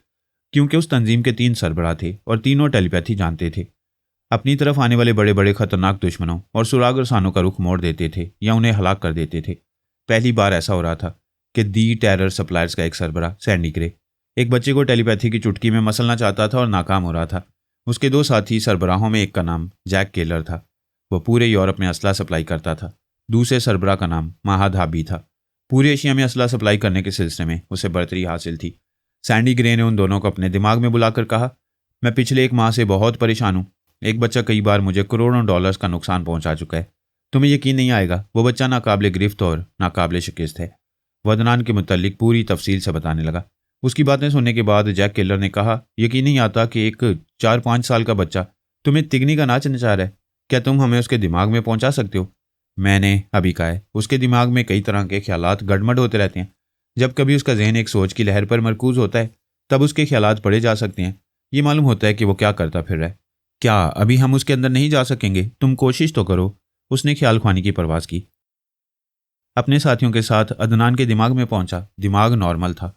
क्योंकि उस तंजीम के 3 सरबराह थे और तीनों टेलीपैथी जानते थे। अपनी तरफ आने वाले बड़े बड़े खतरनाक दुश्मनों और सुराग रसानों का रुख मोड़ देते थे या उन्हें हलाक कर देते थे। पहली बार ऐसा हो रहा था कि दी टेरर सप्लायर्स का एक सरबराह सैंडी ग्रे एक बच्चे को टेलीपैथी की चुटकी में मसलना चाहता था और नाकाम हो रहा था। उसके 2 साथी सरबराहों में एक का नाम जैक केलर था। वह पूरे यूरोप में असला सप्लाई करता था। दूसरे सरबराह का नाम महाधाबी था। पूरे एशिया में असला सप्लाई करने के सिलसिले में उसे बढ़तरी हासिल थी। सैंडी ग्रे ने उन दोनों को अपने दिमाग में बुलाकर कहा, मैं पिछले 1 माह से बहुत परेशान हूँ। एक बच्चा कई बार मुझे करोड़ों डॉलर्स का नुकसान पहुंचा चुका है। तुम्हें यकीन नहीं आएगा, वो बच्चा नाकाबिले गिरफ्त और नाकाबिले शिकस्त है। वदनान के मुतल्लिक पूरी तफसील से बताने लगा। उसकी बातें सुनने के बाद जैक केलर ने कहा, यकीन नहीं आता कि एक 4-5 साल का बच्चा तुम्हें तिगनी का नाच नचा रहा है। क्या तुम हमें उसके दिमाग में पहुंचा सकते हो? मैंने अभी कहा है, उसके दिमाग में कई तरह के ख्यालात गड़मड़ होते रहते हैं। जब कभी उसका जहन एक सोच की लहर पर मरकूज होता है, तब उसके ख्यालात पढ़े जा सकते हैं। ये मालूम होता है कि वो क्या करता फिर रहा है। क्या अभी हम उसके अंदर नहीं जा सकेंगे? तुम कोशिश तो करो। उसने ख्याल ख्वानी की परवाज़ की। अपने साथियों के साथ अदनान के दिमाग में पहुंचा। दिमाग नॉर्मल था।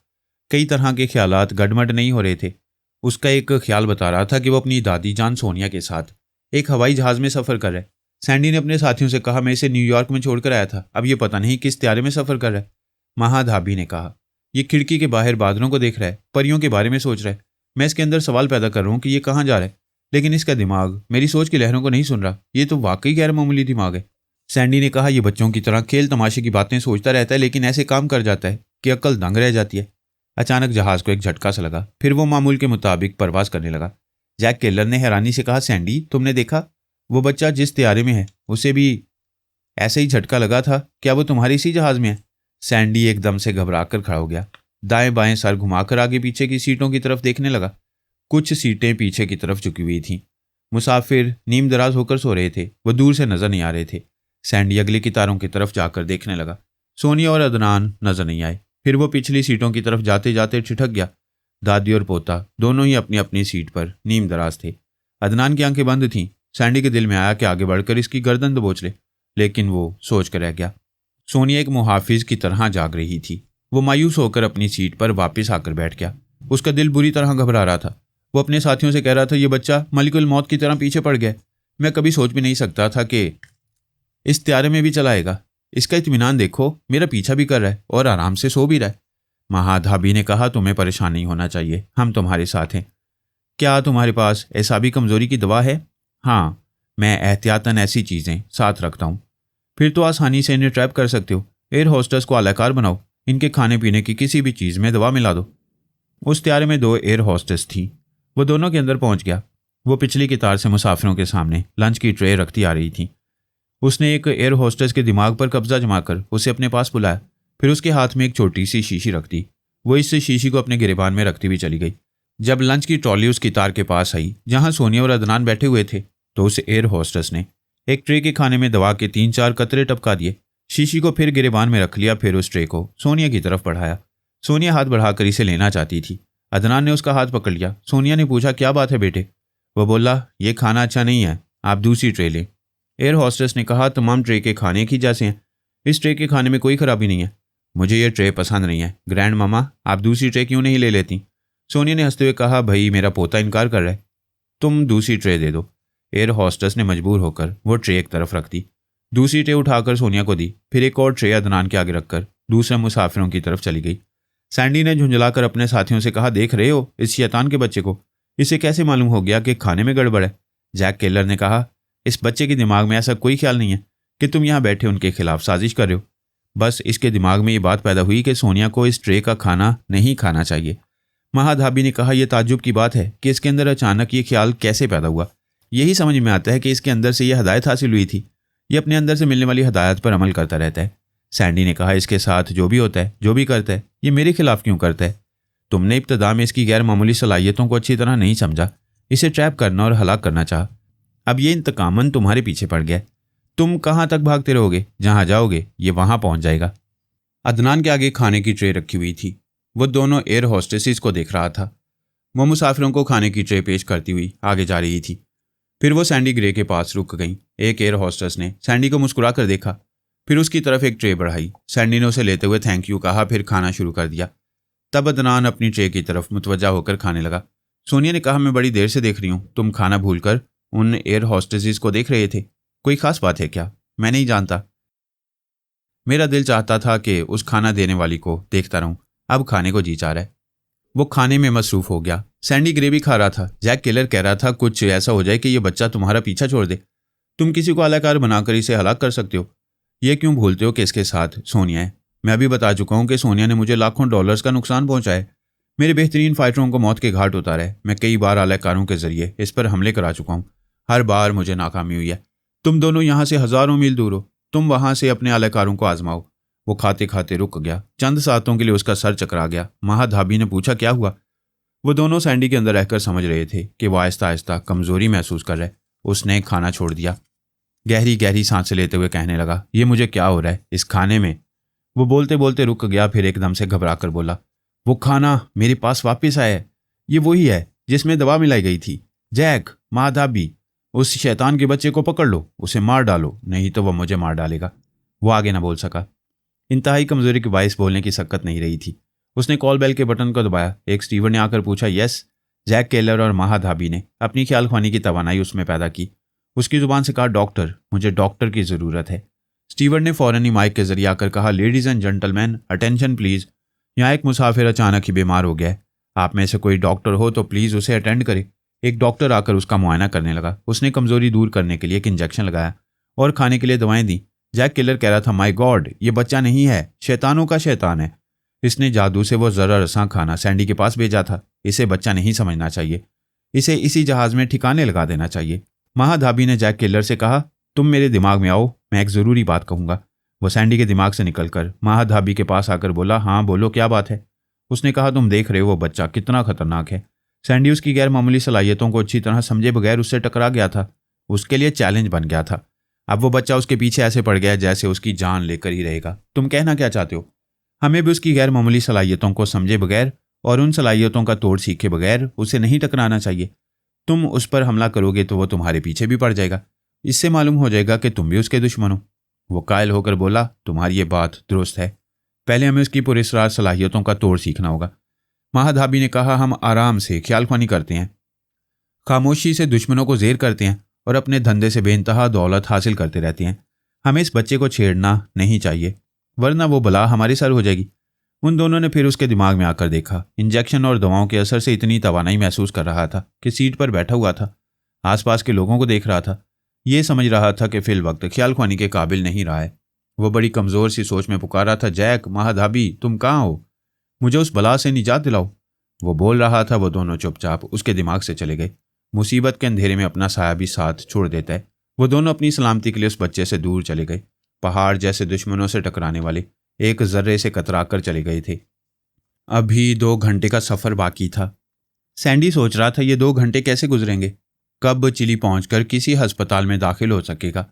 कई तरह के ख्यालात गड़मड़ नहीं हो रहे थे। उसका एक ख्याल बता रहा था कि वो अपनी दादी जान सोनिया के साथ एक हवाई जहाज़ में सफ़र कर रहा है। सैंडी ने अपने साथियों से कहा, मैं इसे न्यूयॉर्क में छोड़कर आया था, अब ये पता नहीं किस त्यारे में सफ़र कर रहा है। महाधाबी ने कहा, ये खिड़की के बाहर बादलों को देख रहा है, परियों के बारे में सोच रहा है। मैं इसके अंदर सवाल पैदा कर रहा हूँ कि ये कहाँ जा रहा है, लेकिन इसका दिमाग मेरी सोच की लहरों को नहीं सुन रहा। ये तो वाकई गैर मामूली दिमाग है। सैंडी ने कहा, यह बच्चों की तरह खेल तमाशे की बातें सोचता रहता है, लेकिन ऐसे काम कर जाता है कि अक्ल दंग रह जाती है। अचानक जहाज़ को एक झटका सा लगा। फिर वो मामूल के मुताबिक परवास करने लगा। जैक केलर ने हैरानी से कहा, सैंडी तुमने देखा वो बच्चा जिस त्यारे में है उसे भी ऐसे ही झटका लगा था। क्या वो तुम्हारी इसी जहाज़ में है? सैंडी एकदम से घबरा कर खड़ा हो गया। दाएं बाएं सर घुमाकर आगे पीछे की सीटों की तरफ देखने लगा। कुछ सीटें पीछे की तरफ झुकी हुई थीं। मुसाफिर नीम दराज होकर सो रहे थे। वो दूर से नजर नहीं आ रहे थे। सैंडी अगले कितारों की तरफ जाकर देखने लगा। सोनिया और अदनान नजर नहीं आए। फिर वो पिछली सीटों की तरफ जाते जाते ठिठक गया। दादी और पोता दोनों ही अपनी अपनी सीट पर नीम दराज थे। अदनान की आंखें बंद थीं। सैंडी के दिल में आया कि आगे बढ़कर इसकी गर्दन दबोच ले, लेकिन वो सोच कर रह गया। सोनिया एक मुहाफिज की तरह जाग रही थी। वो मायूस होकर अपनी सीट पर वापस आकर बैठ गया। उसका दिल बुरी तरह घबरा रहा था। वो अपने साथियों से कह रहा था, ये बच्चा मलिकुल मौत की तरह पीछे पड़ गया। मैं कभी सोच भी नहीं सकता था कि इस त्यारे में भी चलाएगा। इसका इत्मीनान देखो, मेरा पीछा भी कर रहा है और आराम से सो भी रहा है। महाधाबी ने कहा, तुम्हें परेशान नहीं होना चाहिए, हम तुम्हारे साथ हैं। क्या तुम्हारे पास एसाबी कमजोरी की दवा है? हाँ, मैं एहतियातन ऐसी चीज़ें साथ रखता हूँ। फिर तो आसानी से इन्हें ट्रैप कर सकते हो। एयर होस्टेस को आलाकार बनाओ, इनके खाने पीने की किसी भी चीज़ में दवा मिला दो। उस त्यारे में 2 एयर होस्टेस थी। वो दोनों के अंदर पहुंच गया। वो पिछली कतार से मुसाफिरों के सामने लंच की ट्रे रखती आ रही थी। उसने एक एयर होस्टेस के दिमाग पर कब्जा जमाकर उसे अपने पास बुलाया, फिर उसके हाथ में एक छोटी सी शीशी रख दी। वो इस शीशी को अपने गिरेबान में रखती हुई चली गई। जब लंच की ट्रॉली उस कतार के पास आई जहां सोनिया और अदनान बैठे हुए थे, तो उस एयर होस्टेस ने एक ट्रे के खाने में दवा के 3-4 कतरे टपका दिए। शीशी को फिर गिरेबान में रख लिया, फिर उस ट्रे को सोनिया की तरफ बढ़ाया। सोनिया हाथ बढ़ाकर इसे लेना चाहती थी। अदनान ने उसका हाथ पकड़ लिया। सोनिया ने पूछा, क्या बात है बेटे? वह बोला, ये खाना अच्छा नहीं है, आप दूसरी ट्रे लें। एयर होस्टेस ने कहा, तमाम ट्रे के खाने एक ही जैसे हैं, इस ट्रे के खाने में कोई खराबी नहीं है। मुझे ये ट्रे पसंद नहीं है। ग्रैंड मामा, आप दूसरी ट्रे क्यों नहीं ले लेती? सोनिया ने हंसते हुए कहा, भाई मेरा पोता इनकार कर रहा है, तुम दूसरी ट्रे दे दो। एयर होस्टेस ने मजबूर होकर वो ट्रे एक तरफ रख दी, दूसरी ट्रे उठाकर सोनिया को दी, फिर एक और ट्रे अदनान के आगे रखकर दूसरे मुसाफिरों की तरफ चली गई। सैंडी ने झुंझलाकर अपने साथियों से कहा, देख रहे हो इस शैतान के बच्चे को, इसे कैसे मालूम हो गया कि खाने में गड़बड़ है? जैक केलर ने कहा, इस बच्चे के दिमाग में ऐसा कोई ख्याल नहीं है कि तुम यहाँ बैठे उनके खिलाफ साजिश कर रहे हो। बस इसके दिमाग में ये बात पैदा हुई कि सोनिया को इस ट्रे का खाना नहीं खाना चाहिए। महाधाबी ने कहा, यह ताज्जुब की बात है कि इसके अंदर अचानक ये ख्याल कैसे पैदा हुआ। यही समझ में आता है कि इसके अंदर से यह हदायत हासिल हुई थी। ये अपने अंदर से मिलने वाली हदायत पर अमल करता रहता है। सैंडी ने कहा, इसके साथ जो भी होता है, जो भी करता है, ये मेरे खिलाफ क्यों करता है? तुमने इब्तदा में इसकी गैर मामूली सलाहियतों को अच्छी तरह नहीं समझा, इसे ट्रैप करना और हलाक करना चाहा। अब ये इंतकामन तुम्हारे पीछे पड़ गया। तुम कहाँ तक भागते रहोगे? जहाँ जाओगे ये वहाँ पहुँच जाएगा। अदनान के आगे खाने की ट्रे रखी हुई थी। वो दोनों एयर होस्टेसेस को देख रहा था। वो मुसाफिरों को खाने की ट्रे पेश करती हुई आगे जा रही थी। फिर वो सैंडी ग्रे के पास रुक गई। एक एयर होस्टेस ने सैंडी को मुस्कुरा कर देखा, फिर उसकी तरफ एक ट्रे बढ़ाई। सैंडी ने उसे लेते हुए थैंक यू कहा, फिर खाना शुरू कर दिया। तब अदनान अपनी ट्रे की तरफ मुतवज्जा होकर खाने लगा। सोनिया ने कहा, मैं बड़ी देर से देख रही हूँ, तुम खाना भूलकर उन एयर होस्टेसेस को देख रहे थे। कोई खास बात है क्या? मैं नहीं जानता। मेरा दिल चाहता था कि उस खाना देने वाली को देखता रहूं, अब खाने को जी चाह रहा है। वो खाने में मसरूफ हो गया। सैंडी ग्रे भी खा रहा था। जैक केलर कह रहा था, कुछ ऐसा हो जाए कि ये बच्चा तुम्हारा पीछा छोड़ दे, तुम किसी को अलाकार बनाकर इसे हलाक कर सकते हो। ये क्यों भूलते हो कि इसके साथ सोनिया है? मैं अभी बता चुका हूं कि सोनिया ने मुझे लाखों डॉलर्स का नुकसान पहुंचाया है, मेरे बेहतरीन फाइटरों को मौत के घाट उतारा है। मैं कई बार अलाकारों के जरिए इस पर हमले करा चुका हूं, हर बार मुझे नाकामी हुई है। तुम दोनों यहाँ से हजारों मील दूर हो, तुम वहां से अपने अलाकारों को आजमाओ। वो खाते खाते रुक गया। चंद सातों के लिए उसका सर चकरा गया। महाधाबी ने पूछा, क्या हुआ? वो दोनों सैंडी के अंदर रहकर समझ रहे थे कि वो आहिस्ता आहिस्ता कमजोरी महसूस कर रहे। उसने खाना छोड़ दिया। गहरी गहरी सांसें लेते हुए कहने लगा, ये मुझे क्या हो रहा है इस खाने में? वो बोलते बोलते रुक गया, फिर एकदम से घबरा कर बोला, वो खाना मेरे पास वापस आया है। ये वही है जिसमें दवा मिलाई गई थी। जैक, महाधाबी, उस शैतान के बच्चे को पकड़ लो, उसे मार डालो, नहीं तो वह मुझे मार डालेगा। वो आगे ना बोल सका। इंतहाई कमजोरी के बायस बोलने की सक्कत नहीं रही थी। उसने कॉल बेल के बटन को दबाया। एक स्टीवर ने आकर पूछा, यस। जैक केलर और महाधाबी ने अपनी ख्याल ख्वानी की तवानाई उसमें पैदा की। उसकी जुबान से कहा, डॉक्टर, मुझे डॉक्टर की ज़रूरत है। स्टीवर ने फ़ौरन ही माइक के जरिए आकर कहा, ladies and gentleman, attention please, यहाँ एक मुसाफिर अचानक ही बीमार हो गया है। आप में से कोई डॉक्टर हो तो प्लीज़ उसे अटेंड करे। एक डॉक्टर आकर उसका मुआयना करने लगा। उसने कमज़ोरी दूर करने के लिए एक इंजेक्शन लगाया और खाने के लिए दवाएं दी। जैक किलर कह रहा था, माय गॉड, ये बच्चा नहीं है, शैतानों का शैतान है। इसने जादू से वो ज़रा रसां खाना सैंडी के पास भेजा था। इसे बच्चा नहीं समझना चाहिए, इसे इसी जहाज़ में ठिकाने लगा देना चाहिए। महाधाबी ने जैक किलर से कहा, तुम मेरे दिमाग में आओ, मैं एक ज़रूरी बात कहूँगा। वो सैंडी के दिमाग से निकलकर महाधाबी के पास आकर बोला, हाँ बोलो, क्या बात है? उसने कहा, तुम देख रहे हो वो बच्चा कितना खतरनाक है। सैंडी उसकी गैर मामूली सलाहियतों को अच्छी तरह समझे बगैर उससे टकरा गया था। उसके लिए चैलेंज बन गया था। अब वो बच्चा उसके पीछे ऐसे पड़ गया जैसे उसकी जान लेकर ही रहेगा। तुम कहना क्या चाहते हो? हमें भी उसकी गैर मामूली सलाहियतों को समझे बगैर और उन सलाहियतों का तोड़ सीखे बगैर उसे नहीं टकराना चाहिए। तुम उस पर हमला करोगे तो वो तुम्हारे पीछे भी पड़ जाएगा। इससे मालूम हो जाएगा कि तुम भी उसके दुश्मन हो। वो कायल होकर बोला, तुम्हारी ये बात दुरुस्त है, पहले हमें उसकी पुरस्कार सलाहियतों का तोड़ सीखना होगा। महाधाबी ने कहा, हम आराम से ख्याल ख्वानी करते हैं, खामोशी से दुश्मनों को जेर करते हैं और अपने धंधे से बेइंतहा दौलत हासिल करते रहते हैं। हमें इस बच्चे को छेड़ना नहीं चाहिए, वरना वो बला हमारे सर हो जाएगी। उन दोनों ने फिर उसके दिमाग में आकर देखा। इंजेक्शन और दवाओं के असर से इतनी तवानाई महसूस कर रहा था कि सीट पर बैठा हुआ था, आसपास के लोगों को देख रहा था। ये समझ रहा था कि फिल वक्त ख्याल ख्वानी के काबिल नहीं रहा है। वो बड़ी कमज़ोर सी सोच में पुकार रहा था, जैक, महाधाबी, तुम कहाँ हो? मुझे उस बला से निजात दिलाओ। वो बोल रहा था। वो दोनों चुपचाप उसके दिमाग से चले गए। मुसीबत के अंधेरे में अपना साया भी साथ छोड़ देता है। वो दोनों अपनी सलामती के लिए उस बच्चे से दूर चले गए। पहाड़ जैसे दुश्मनों से टकराने वाले एक जर्रे से कतरा कर चले गए थे। अभी 2 घंटे का सफ़र बाकी था। सैंडी सोच रहा था ये 2 घंटे कैसे गुजरेंगे। कब चिली पहुंचकर किसी अस्पताल में दाखिल हो सकेगा?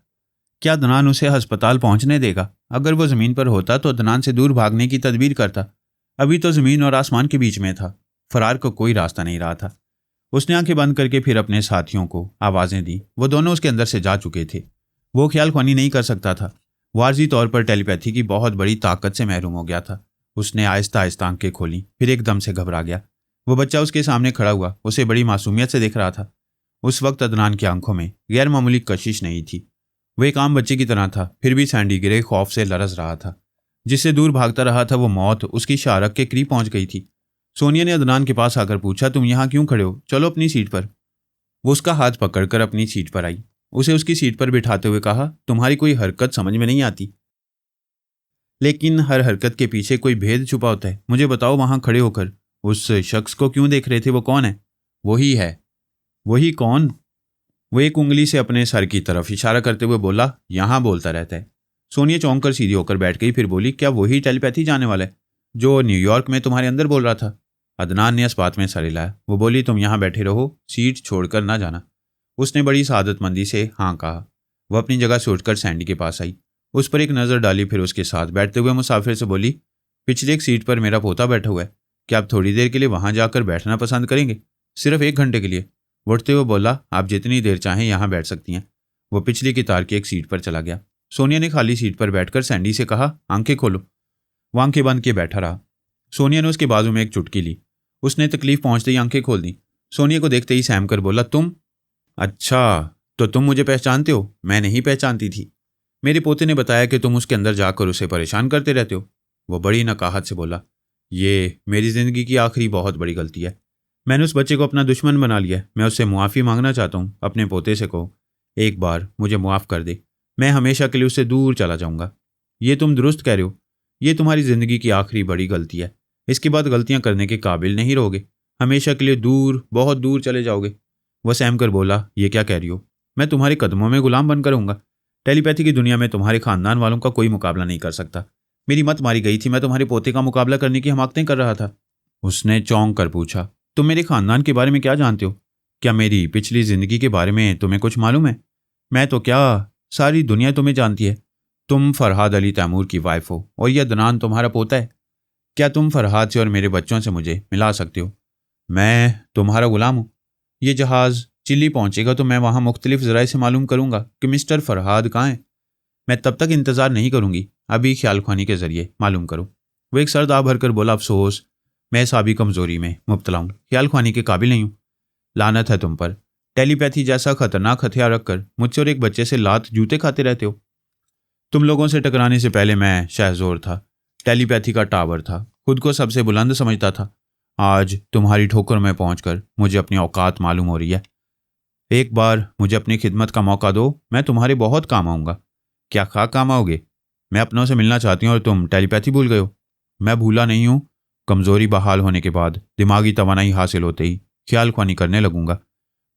क्या अदनान उसे अस्पताल पहुंचने देगा? अगर वो ज़मीन पर होता तो अदनान से दूर भागने की तदबीर करता। अभी तो ज़मीन और आसमान के बीच में था। फरार को कोई रास्ता नहीं रहा था। उसने आंखें बंद करके फिर अपने साथियों को आवाज़ें दी। वो दोनों उसके अंदर से जा चुके थे। वो ख्याल ख्वानी नहीं कर सकता था। वारजी तौर पर टेलीपैथी की बहुत बड़ी ताकत से महरूम हो गया था। उसने आहिस्ता आहिस्ता आंखें खोली, फिर एकदम से घबरा गया। वो बच्चा उसके सामने खड़ा हुआ उसे बड़ी मासूमियत से देख रहा था। उस वक्त अदनान की आंखों में गैर मामूली कशिश नहीं थी। वह एक आम बच्चे की तरह था। फिर भी सैंडी गिरे खौफ से लरज रहा था। जिससे दूर भागता रहा था वो मौत उसकी शारक के करीब पहुंच गई थी। सोनिया ने अदनान के पास आकर पूछा, तुम यहाँ क्यों खड़े हो? चलो अपनी सीट पर। वो उसका हाथ पकड़कर अपनी सीट पर आई। उसे उसकी सीट पर बिठाते हुए कहा, तुम्हारी कोई हरकत समझ में नहीं आती, लेकिन हर हरकत के पीछे कोई भेद छुपा होता है। मुझे बताओ, वहां खड़े होकर उस शख्स को क्यों देख रहे थे? वो कौन है? वही है। वही कौन? वो एक उंगली से अपने सर की तरफ इशारा करते हुए बोला, यहां बोलता रहता है। सोनिया चौंक कर सीधी होकर बैठ गई। फिर बोली, क्या वही टेलीपैथी जाने वाला है जो न्यूयॉर्क में तुम्हारे अंदर बोल रहा था? अदनान ने इस बात में सर हिलाया। वो बोली, तुम यहाँ बैठे रहो, सीट छोड़कर ना जाना। उसने बड़ी सादतमंदी से हाँ कहा। वह अपनी जगह से उठकर सैंडी के पास आई, उस पर एक नज़र डाली, फिर उसके साथ बैठते हुए मुसाफिर से बोली, पिछली एक सीट पर मेरा पोता बैठा हुआ है, क्या आप थोड़ी देर के लिए वहाँ जाकर बैठना पसंद करेंगे? सिर्फ 1 घंटे के लिए। उठते हुए बोला, आप जितनी देर चाहें यहाँ बैठ सकती हैं। वो पिछली कितार की एक सीट पर चला गया। सोनिया ने खाली सीट पर बैठकर सैंडी से कहा, आंखें खोलो। वो आंखें बंद किए बैठा रहा। सोनिया ने उसके बाजू में एक चुटकी ली। उसने तकलीफ पहुंचते ही आंखें खोल दी। सोनिया को देखते ही सहम कर बोला, तुम? अच्छा, तो तुम मुझे पहचानते हो? मैं नहीं पहचानती थी। मेरे पोते ने बताया कि तुम उसके अंदर जाकर उसे परेशान करते रहते हो। वो बड़ी नकाहत से बोला, ये मेरी ज़िंदगी की आखिरी बहुत बड़ी गलती है। मैंने उस बच्चे को अपना दुश्मन बना लिया। मैं उससे मुआफ़ी मांगना चाहता हूँ। अपने पोते से कहो, एक बार मुझे मुआफ़ कर दे। मैं हमेशा के लिए उससे दूर चला जाऊँगा। ये तुम दुरुस्त कह रहे हो। ये तुम्हारी ज़िंदगी की आखिरी बड़ी गलती है। इसके बाद गलतियाँ करने के काबिल नहीं रहोगे। हमेशा के लिए दूर, बहुत दूर चले जाओगे। वह सहम कर बोला, ये क्या कह रही हो? मैं तुम्हारे कदमों में गुलाम बनकर रहूँगा। टेलीपैथी की दुनिया में तुम्हारे खानदान वालों का कोई मुकाबला नहीं कर सकता। मेरी मत मारी गई थी। मैं तुम्हारे पोते का मुकाबला करने की हमाकतें कर रहा था। उसने चौंक कर पूछा, तुम मेरे खानदान के बारे में क्या जानते हो? क्या मेरी पिछली ज़िंदगी के बारे में तुम्हें कुछ मालूम है? मैं तो क्या, सारी दुनिया तुम्हें जानती है। तुम फरहाद अली तैमूर की वाइफ हो और यह अदनान तुम्हारा पोता है। क्या तुम फरहाद से और मेरे बच्चों से मुझे मिला सकते हो? मैं तुम्हारा गुलाम हूँ। ये जहाज़ चिली पहुंचेगा तो मैं वहां मुख्तलिफ ज़राए से मालूम करूंगा कि मिस्टर फरहाद कहाँ हैं। मैं तब तक इंतज़ार नहीं करूंगी। अभी ख्याल ख्वानी के ज़रिए मालूम करूं। वो एक सर्द आ भरकर बोला, अफसोस, मैं साबी कमज़ोरी में मुब्तला हूँ। ख्याल ख्वानी के काबिल नहीं हूँ। लानत है तुम पर। टेलीपैथी जैसा खतरनाक हथियार रखकर मुझसे और एक बच्चे से लात जूते खाते रहते हो। तुम लोगों से टकराने से पहले मैं शहज़ोर था, टेलीपैथी का टावर था, खुद को सबसे बुलंद समझता था। आज तुम्हारी ठोकर में पहुंचकर मुझे अपनी औकात मालूम हो रही है। एक बार मुझे अपनी खिदमत का मौका दो, मैं तुम्हारे बहुत काम आऊँगा। क्या खा काम आओगे? मैं अपनों से मिलना चाहती हूँ और तुम टेलीपैथी भूल गए हो। मैं भूला नहीं हूँ। कमज़ोरी बहाल होने के बाद, दिमागी तवानाई हासिल होते ही ख्याल ख्वानी करने लगूंगा।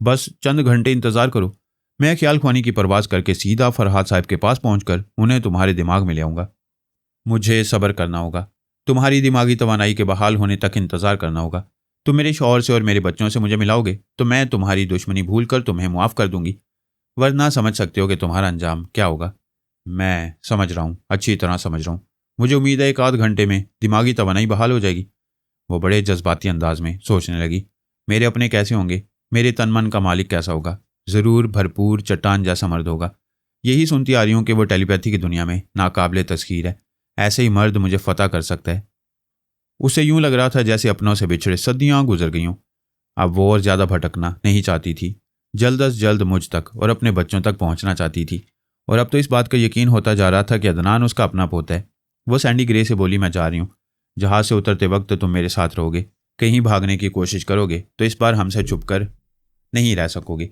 बस चंद घंटे इंतज़ार करो। मैं ख्याल ख्वानी की परवाज़ करके सीधा फरहाद साहब के पास पहुँचकर उन्हें तुम्हारे दिमाग में ले आऊँगा। मुझे सब्र करना होगा। तुम्हारी दिमागी तवानाई के बहाल होने तक इंतज़ार करना होगा। तुम मेरे शौहर से और मेरे बच्चों से मुझे मिलाओगे तो मैं तुम्हारी दुश्मनी भूलकर तुम्हें मुआफ़ कर दूंगी, वरना समझ सकते हो कि तुम्हारा अंजाम क्या होगा। मैं समझ रहा हूँ, अच्छी तरह समझ रहा हूँ। मुझे उम्मीद है 1 आध घंटे में दिमागी तवानाई बहाल हो जाएगी। वो बड़े जज्बाती अंदाज में सोचने लगी, मेरे अपने कैसे होंगे? मेरे तन मन का मालिक कैसा होगा? ज़रूर भरपूर चट्टान जैसा मर्द होगा। यही सुनती आ रही हूँ कि वो टेलीपैथी की दुनिया में नाकाबिले तस्खीर है। ऐसे ही मर्द मुझे फतह कर सकता है। उसे यूं लग रहा था जैसे अपनों से बिछड़े सदियां गुजर गई हों। अब वो और ज़्यादा भटकना नहीं चाहती थी। जल्द अज जल्द मुझ तक और अपने बच्चों तक पहुंचना चाहती थी। और अब तो इस बात का यकीन होता जा रहा था कि अदनान उसका अपना पोता है। वो सैंडी ग्रे से बोली, मैं जा रही हूँ। जहाज से उतरते वक्त तुम मेरे साथ रहोगे। कहीं भागने की कोशिश करोगे तो इस बार हमसे छुप कर नहीं रह सकोगे।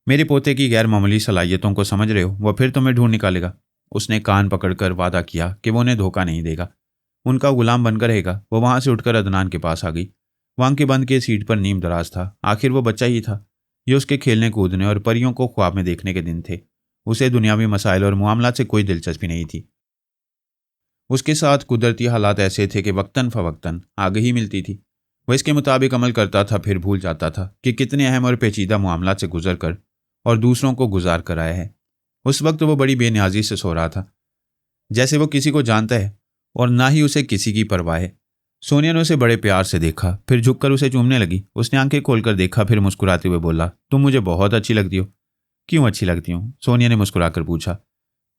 मेरे पोते की गैर मामूली सलाहियतों को समझ रहे हो, वह फिर तुम्हें ढूंढ निकालेगा। उसने कान पकड़कर वादा किया कि वो उन्हें धोखा नहीं देगा, उनका गुलाम बनकर रहेगा। वो वहां से उठकर अदनान के पास आ गई। वहां के बंद के सीट पर नीम दराज था। आखिर वो बच्चा ही था। ये उसके खेलने कूदने और परियों को ख्वाब में देखने के दिन थे। उसे दुनियावी मसाइल और मामला से कोई दिलचस्पी नहीं थी। उसके साथ कुदरती हालात ऐसे थे कि वक्तन फ़वक्तन आगे ही मिलती थी। वह इसके मुताबिक अमल करता था, फिर भूल जाता था कि कितने अहम और पेचीदा मामला से गुजर कर और दूसरों को गुजार कर आया है। उस वक्त वो बड़ी बेनियाजी से सो रहा था, जैसे वो किसी को जानता है और ना ही उसे किसी की परवाह है। सोनिया ने उसे बड़े प्यार से देखा, फिर झुककर उसे चूमने लगी। उसने आंखें खोलकर देखा, फिर मुस्कुराते हुए बोला, तुम मुझे बहुत अच्छी लगती हो। क्यों अच्छी लगती हूँ? सोनिया ने मुस्कुराकर पूछा।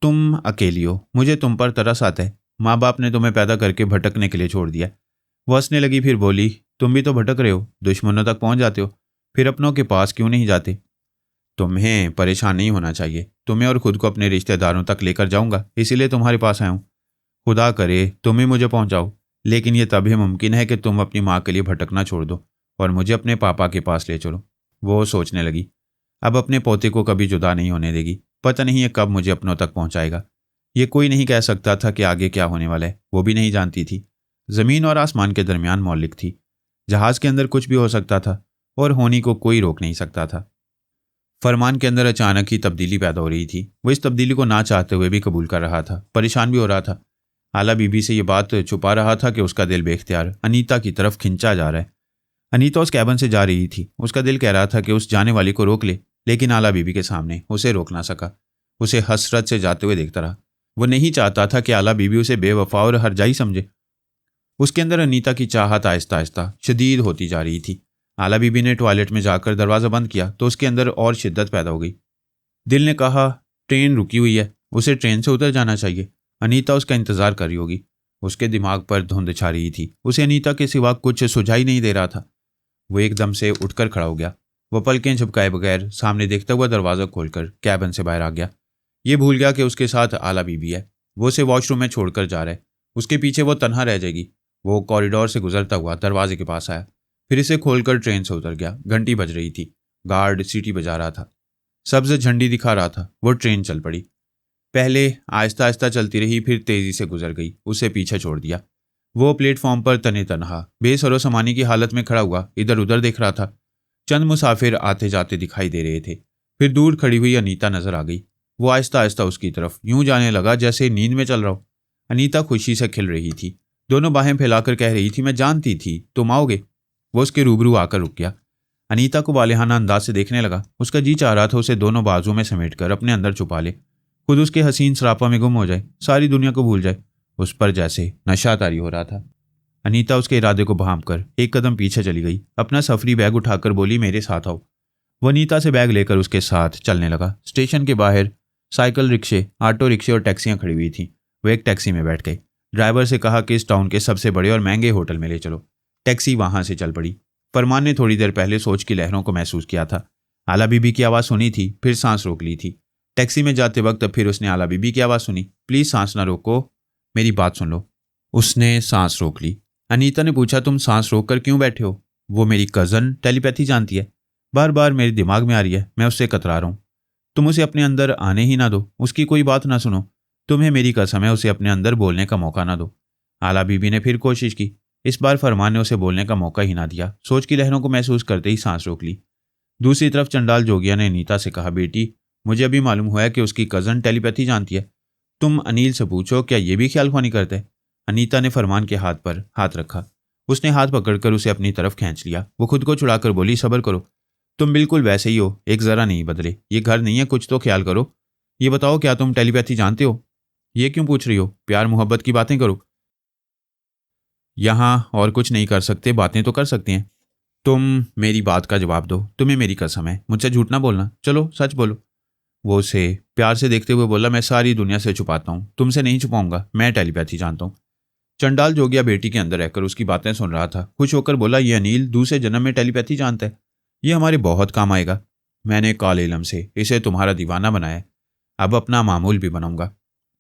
तुम अकेली हो, मुझे तुम पर तरस आता है। माँ बाप ने तुम्हें पैदा करके भटकने के लिए छोड़ दिया। वो हंसने लगी, फिर बोली, तुम भी तो भटक रहे हो, दुश्मनों तक पहुंच जाते हो, फिर अपनों के पास क्यों नहीं जाते? तुम्हें परेशान नहीं होना चाहिए। तुम्हें और खुद को अपने रिश्तेदारों तक लेकर जाऊंगा, इसीलिए तुम्हारे पास आया हूँ। खुदा करे तुम ही मुझे पहुंचाओ, लेकिन यह तभी मुमकिन है कि तुम अपनी माँ के लिए भटकना छोड़ दो और मुझे अपने पापा के पास ले चलो। वो सोचने लगी, अब अपने पोते को कभी जुदा नहीं होने देगी। पता नहीं है कब मुझे अपनों तक पहुंचाएगा। ये कोई नहीं कह सकता था कि आगे क्या होने वाला है, वो भी नहीं जानती थी। ज़मीन और आसमान के दरमियान मौलिक थी। जहाज़ के अंदर कुछ भी हो सकता था और होनी को कोई रोक नहीं सकता था। फरमान के अंदर अचानक ही तब्दीली पैदा हो रही थी। वो इस तब्दीली को ना चाहते हुए भी कबूल कर रहा था, परेशान भी हो रहा था। आला बीबी से ये बात छुपा रहा था कि उसका दिल बेख्तियार अनीता की तरफ खिंचा जा रहा है। अनीता उस कैबिन से जा रही थी। उसका दिल कह रहा था कि उस जाने वाली को रोक ले, लेकिन आला बीबी के सामने उसे रोक ना सका। उसे हसरत से जाते हुए देखता रहा। वो नहीं चाहता था कि आला बीबी उसे बेवफा और हरजाई समझे। उसके अंदर अनीता की चाहत आहिस्ता आहिस्ता शदीद होती जा रही थी। आला बीबी ने टॉयलेट में जाकर दरवाज़ा बंद किया तो उसके अंदर और शिद्दत पैदा हो गई। दिल ने कहा, ट्रेन रुकी हुई है, उसे ट्रेन से उतर जाना चाहिए। अनीता उसका इंतज़ार कर रही होगी। उसके दिमाग पर धुंध छा रही थी। उसे अनीता के सिवा कुछ सुझाई नहीं दे रहा था। वो एकदम से उठकर खड़ा हो गया। वो पलकें झपकाए बगैर सामने देखता हुआ दरवाज़ा खोलकर कैबिन से बाहर आ गया। ये भूल गया कि उसके साथ आला बीबी है। वो उसे वॉशरूम में छोड़कर जा रहा है। उसके पीछे वो तन्हा रह जाएगी। वो कॉरिडोर से गुजरता हुआ दरवाजे के पास आया, फिर इसे खोलकर ट्रेन से उतर गया। घंटी बज रही थी। गार्ड सीटी बजा रहा था, सब्ज झंडी दिखा रहा था। वो ट्रेन चल पड़ी। पहले आहिस्ता आहिस्ता चलती रही, फिर तेजी से गुजर गई। उसे पीछे छोड़ दिया। वो प्लेटफॉर्म पर तने तनहा बेसरो समानी की हालत में खड़ा हुआ इधर उधर देख रहा था। चंद मुसाफिर आते जाते दिखाई दे रहे थे। फिर दूर खड़ी हुई अनीता नजर आ गई। वो आहिस्ता आहिस्ता उसकी तरफ यूं जाने लगा जैसे नींद में चल रहा हो। अनीता खुशी से खिल रही थी। दोनों बाहें फैलाकर कह रही थी, मैं जानती थी तुम आओगे। वो उसके रूबरू आकर रुक गया। अनीता को वालेहाना अंदाज से देखने लगा। उसका जी चाह रहा था उसे दोनों बाजुओं में समेटकर अपने अंदर छुपा ले, खुद उसके हसीन सरापा में गुम हो जाए, सारी दुनिया को भूल जाए। उस पर जैसे नशा तारी हो रहा था। अनीता उसके इरादे को भांपकर एक कदम पीछे चली गई। अपना सफरी बैग उठाकर बोली, मेरे साथ आओ। वो अनीता से बैग लेकर उसके साथ चलने लगा। स्टेशन के बाहर साइकिल रिक्शे, ऑटो रिक्शे और टैक्सियां खड़ी हुई थीं। वो एक टैक्सी में बैठ गए। ड्राइवर से कहा कि इस टाउन के सबसे बड़े और महंगे होटल में ले चलो। टैक्सी वहां से चल पड़ी। फरमान ने थोड़ी देर पहले सोच की लहरों को महसूस किया था। आला बीबी की आवाज़ सुनी थी, फिर सांस रोक ली थी। टैक्सी में जाते वक्त फिर उसने आला बीबी की आवाज़ सुनी, प्लीज़ सांस ना रोको, मेरी बात सुन लो। उसने सांस रोक ली। अनीता ने पूछा, तुम सांस रोक कर क्यों बैठे हो? वो मेरी कज़न टेलीपैथी जानती है, बार बार मेरे दिमाग में आ रही है, मैं उससे कतरा रहा हूँ। तुम उसे अपने अंदर आने ही ना दो, उसकी कोई बात ना सुनो। तुम्हें मेरी कसम है, उसे अपने अंदर बोलने का मौका ना दो। आला बीबी ने फिर कोशिश की। इस बार फरमान ने उसे बोलने का मौका ही ना दिया। सोच की लहरों को महसूस करते ही सांस रोक ली। दूसरी तरफ चंडाल जोगिया ने अनीता से कहा, बेटी मुझे अभी मालूम हुआ है कि उसकी कज़न टेलीपैथी जानती है। तुम अनिल से पूछो, क्या ये भी ख्याल ख्वानी करते हैं? अनीता ने फरमान के हाथ पर हाथ रखा। उसने हाथ पकड़कर उसे अपनी तरफ खींच लिया। वो खुद को छुड़ाकर बोली, सब्र करो, तुम बिल्कुल वैसे ही हो, एक ज़रा नहीं बदले। ये घर नहीं है, कुछ तो ख्याल करो। ये बताओ, क्या तुम टेलीपैथी जानते हो? ये क्यों पूछ रही हो? प्यार मोहब्बत की बातें करो। यहाँ और कुछ नहीं कर सकते, बातें तो कर सकते हैं। तुम मेरी बात का जवाब दो, तुम्हें मेरी कसम है, मुझसे झूठ ना बोलना, चलो सच बोलो। वो उसे प्यार से देखते हुए बोला, मैं सारी दुनिया से छुपाता हूँ, तुमसे नहीं छुपाऊंगा, मैं टेलीपैथी जानता हूँ। चंडाल जोगिया बेटी के अंदर रहकर उसकी बातें सुन रहा था। खुश होकर बोला, ये अनिल दूसरे जन्म में टेलीपैथी जानता है, ये हमारे बहुत काम आएगा। मैंने काले इलम से इसे तुम्हारा दीवाना बनाया है, अब अपना मामूल भी बनाऊंगा।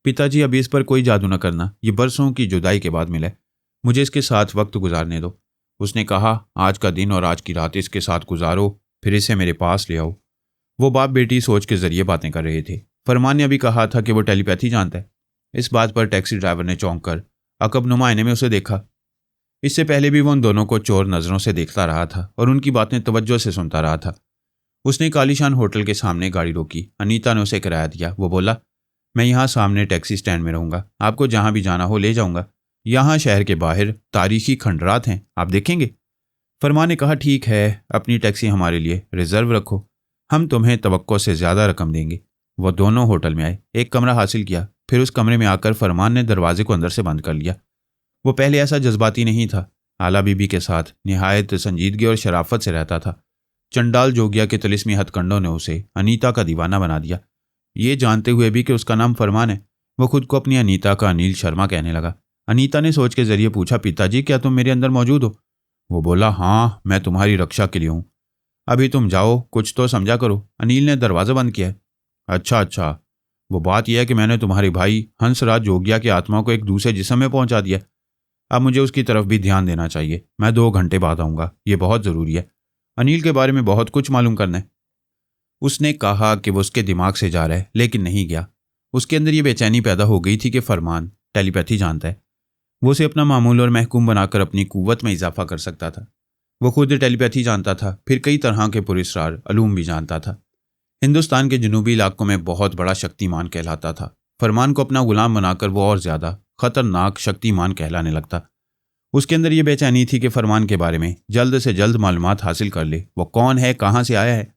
पिताजी अभी इस पर कोई जादू न करना, ये बरसों की जुदाई के बाद मिला है, मुझे इसके साथ वक्त गुजारने दो। उसने कहा, आज का दिन और आज की रात इसके साथ गुजारो, फिर इसे मेरे पास ले आओ। वो बाप बेटी सोच के जरिए बातें कर रहे थे। फरमान ने अभी कहा था कि वो टेलीपैथी जानता है। इस बात पर टैक्सी ड्राइवर ने चौंक कर अकब नुमा आईने में उसे देखा। इससे पहले भी वो उन दोनों को चोर नज़रों से देखता रहा था और उनकी बातें तवज्जो से सुनता रहा था। उसने एक आलीशान होटल के सामने गाड़ी रोकी। अनीता ने उसे किराया दिया। वो बोला, मैं यहाँ सामने टैक्सी स्टैंड में रहूँगा, आपको जहाँ भी जाना हो ले जाऊँगा। यहाँ शहर के बाहर तारीखी खंडरात हैं, आप देखेंगे। फरमान ने कहा, ठीक है, अपनी टैक्सी हमारे लिए रिजर्व रखो, हम तुम्हें तवक्को से ज़्यादा रकम देंगे। वो दोनों होटल में आए, एक कमरा हासिल किया। फिर उस कमरे में आकर फरमान ने दरवाजे को अंदर से बंद कर लिया। वो पहले ऐसा जज्बाती नहीं था। आला बीबी के साथ निहायत संजीदगी और शराफत से रहता था। चंडाल जोगिया के तिलिस्मी हथकंडों ने उसे अनीता का दीवाना बना दिया। ये जानते हुए भी कि उसका नाम फरमान है, वो खुद को अपनी अनीता का अनिल शर्मा कहने लगा। अनीता ने सोच के जरिए पूछा, पिताजी क्या तुम मेरे अंदर मौजूद हो? वो बोला, हाँ, मैं तुम्हारी रक्षा के लिए हूँ। अभी तुम जाओ, कुछ तो समझा करो। अनिल ने दरवाज़ा बंद किया। अच्छा, वो बात यह है कि मैंने तुम्हारे भाई हंसराज जोगिया की आत्मा को एक दूसरे जिस्म में पहुंचा दिया। अब मुझे उसकी तरफ भी ध्यान देना चाहिए। मैं 2 घंटे बाद आऊँगा, ये बहुत ज़रूरी है। अनिल के बारे में बहुत कुछ मालूम करना है। उसने कहा कि वो उसके दिमाग से जा रहा है, लेकिन नहीं गया। उसके अंदर ये बेचैनी पैदा हो गई थी कि फरमान टेलीपैथी जानता है। वो उसे अपना मामूल और महकूम बनाकर अपनी कुव्वत में इजाफा कर सकता था। वो खुद टेलीपैथी जानता था, फिर कई तरह के पुरस्कार अलूम भी जानता था। हिंदुस्तान के जनूबी इलाकों में बहुत बड़ा शक्तिमान कहलाता था। फरमान को अपना गुलाम बनाकर वो और ज़्यादा खतरनाक शक्तिमान कहलाने लगता। उसके अंदर ये बेचैनी थी कि फरमान के बारे में जल्द से जल्द मालूमात हासिल कर ले। वो कौन है, कहाँ से आया है,